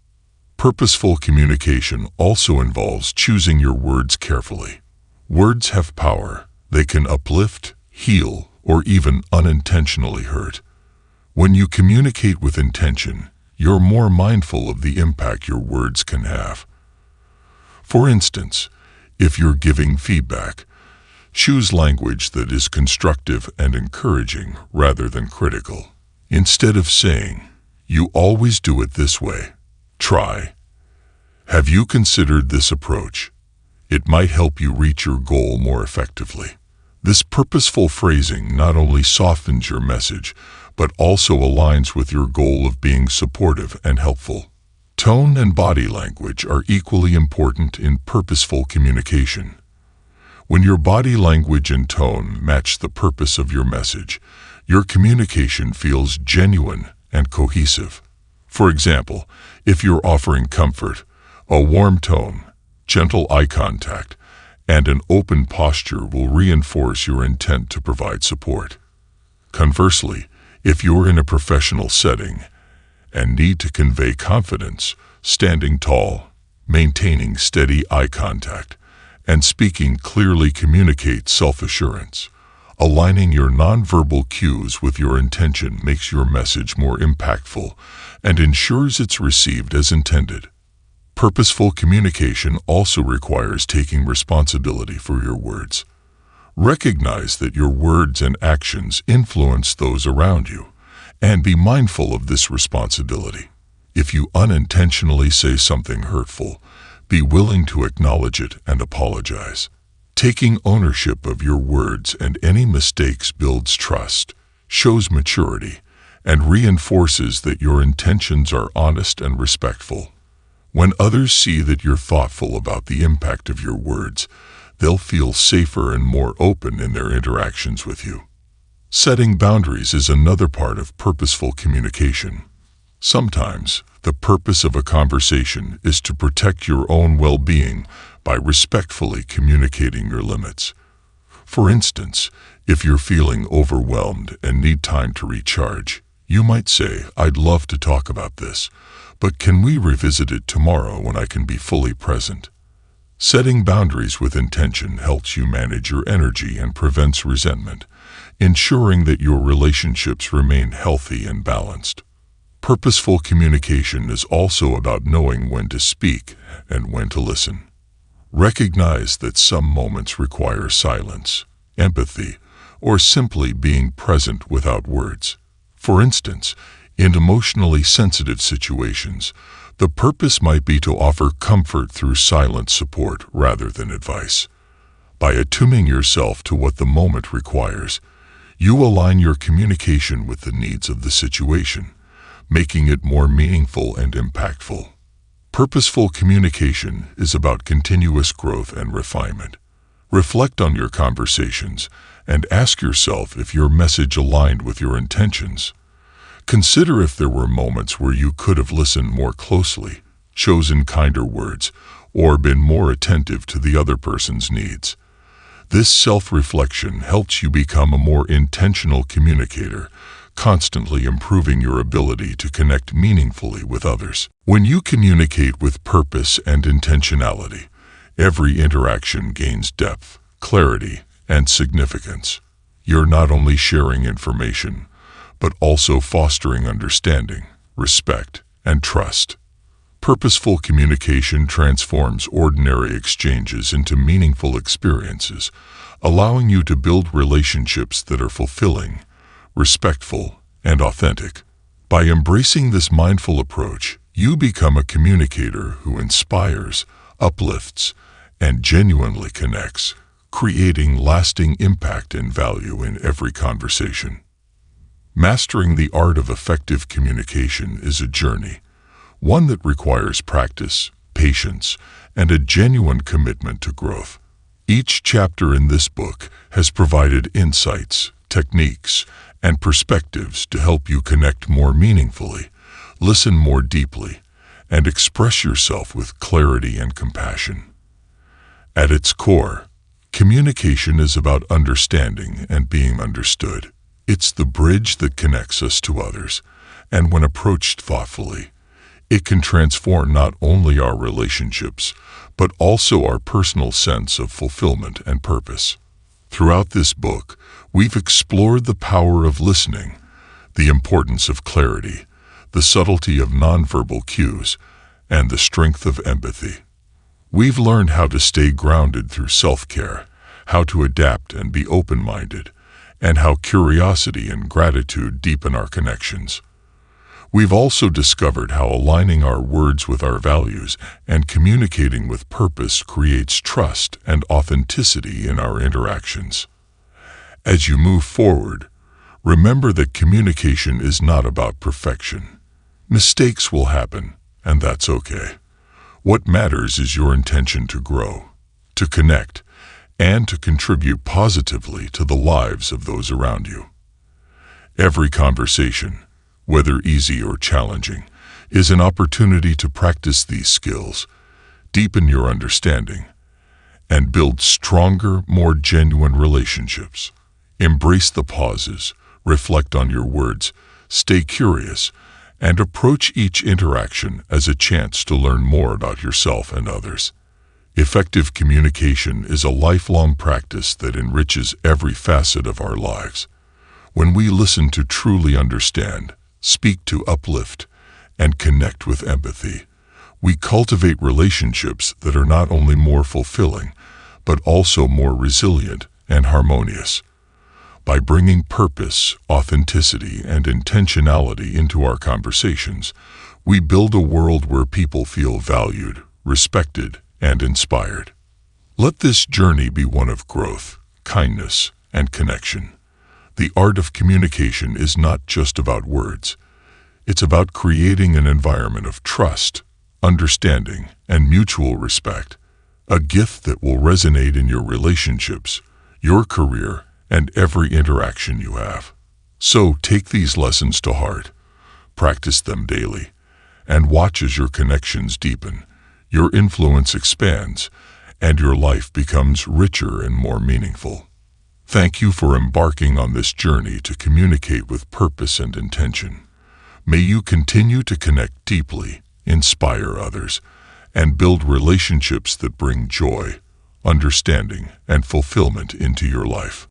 S1: Purposeful communication also involves choosing your words carefully. Words have power. They can uplift, heal, or even unintentionally hurt. When you communicate with intention, you're more mindful of the impact your words can have. For instance, if you're giving feedback, choose language that is constructive and encouraging rather than critical. Instead of saying, "You always do it this way," try, "Have you considered this approach?" It might help you reach your goal more effectively. This purposeful phrasing not only softens your message, but also aligns with your goal of being supportive and helpful. Tone and body language are equally important in purposeful communication. When your body language and tone match the purpose of your message, your communication feels genuine and cohesive. For example, if you're offering comfort, a warm tone, gentle eye contact, and an open posture will reinforce your intent to provide support. Conversely, if you're in a professional setting and need to convey confidence, standing tall, maintaining steady eye contact, and speaking clearly communicates self-assurance. Aligning your nonverbal cues with your intention makes your message more impactful and ensures it's received as intended. Purposeful communication also requires taking responsibility for your words. Recognize that your words and actions influence those around you, and be mindful of this responsibility. If you unintentionally say something hurtful, be willing to acknowledge it and apologize. Taking ownership of your words and any mistakes builds trust, shows maturity, and reinforces that your intentions are honest and respectful. When others see that you're thoughtful about the impact of your words, they'll feel safer and more open in their interactions with you. Setting boundaries is another part of purposeful communication. Sometimes, the purpose of a conversation is to protect your own well-being by respectfully communicating your limits. For instance, if you're feeling overwhelmed and need time to recharge, you might say, "I'd love to talk about this, but can we revisit it tomorrow when I can be fully present?" Setting boundaries with intention helps you manage your energy and prevents resentment, ensuring that your relationships remain healthy and balanced. Purposeful communication is also about knowing when to speak and when to listen. Recognize that some moments require silence, empathy, or simply being present without words. For instance, in emotionally sensitive situations, the purpose might be to offer comfort through silent support rather than advice. By attuning yourself to what the moment requires, you align your communication with the needs of the situation, making it more meaningful and impactful. Purposeful communication is about continuous growth and refinement. Reflect on your conversations and ask yourself if your message aligned with your intentions. Consider if there were moments where you could have listened more closely, chosen kinder words, or been more attentive to the other person's needs. This self-reflection helps you become a more intentional communicator, constantly improving your ability to connect meaningfully with others. When you communicate with purpose and intentionality, every interaction gains depth, clarity, and significance. You're not only sharing information, but also fostering understanding, respect, and trust. Purposeful communication transforms ordinary exchanges into meaningful experiences, allowing you to build relationships that are fulfilling, respectful, and authentic. By embracing this mindful approach, you become a communicator who inspires, uplifts, and genuinely connects, creating lasting impact and value in every conversation. Mastering the art of effective communication is a journey, one that requires practice, patience, and a genuine commitment to growth. Each chapter in this book has provided insights, techniques, and perspectives to help you connect more meaningfully, listen more deeply, and express yourself with clarity and compassion. At its core, communication is about understanding and being understood. It's the bridge that connects us to others, and when approached thoughtfully, it can transform not only our relationships, but also our personal sense of fulfillment and purpose. Throughout this book, we've explored the power of listening, the importance of clarity, the subtlety of nonverbal cues, and the strength of empathy. We've learned how to stay grounded through self-care, how to adapt and be open-minded, and how curiosity and gratitude deepen our connections. We've also discovered how aligning our words with our values and communicating with purpose creates trust and authenticity in our interactions. As you move forward, remember that communication is not about perfection. Mistakes will happen, and that's okay. What matters is your intention to grow, to connect, and to contribute positively to the lives of those around you. Every conversation, whether easy or challenging, is an opportunity to practice these skills, deepen your understanding, and build stronger, more genuine relationships. Embrace the pauses, reflect on your words, stay curious, and approach each interaction as a chance to learn more about yourself and others. Effective communication is a lifelong practice that enriches every facet of our lives. When we listen to truly understand, speak to uplift, and connect with empathy, we cultivate relationships that are not only more fulfilling, but also more resilient and harmonious. By bringing purpose, authenticity, and intentionality into our conversations, We build a world where people feel valued, respected, and inspired. Let this journey be one of growth, kindness, and connection. The art of communication is not just about words. It's about creating an environment of trust, understanding, and mutual respect, a gift that will resonate in your relationships, your career, and every interaction you have. So take these lessons to heart, practice them daily, and watch as your connections deepen, your influence expands, and your life becomes richer and more meaningful. Thank you for embarking on this journey to communicate with purpose and intention. May you continue to connect deeply, inspire others, and build relationships that bring joy, understanding, and fulfillment into your life.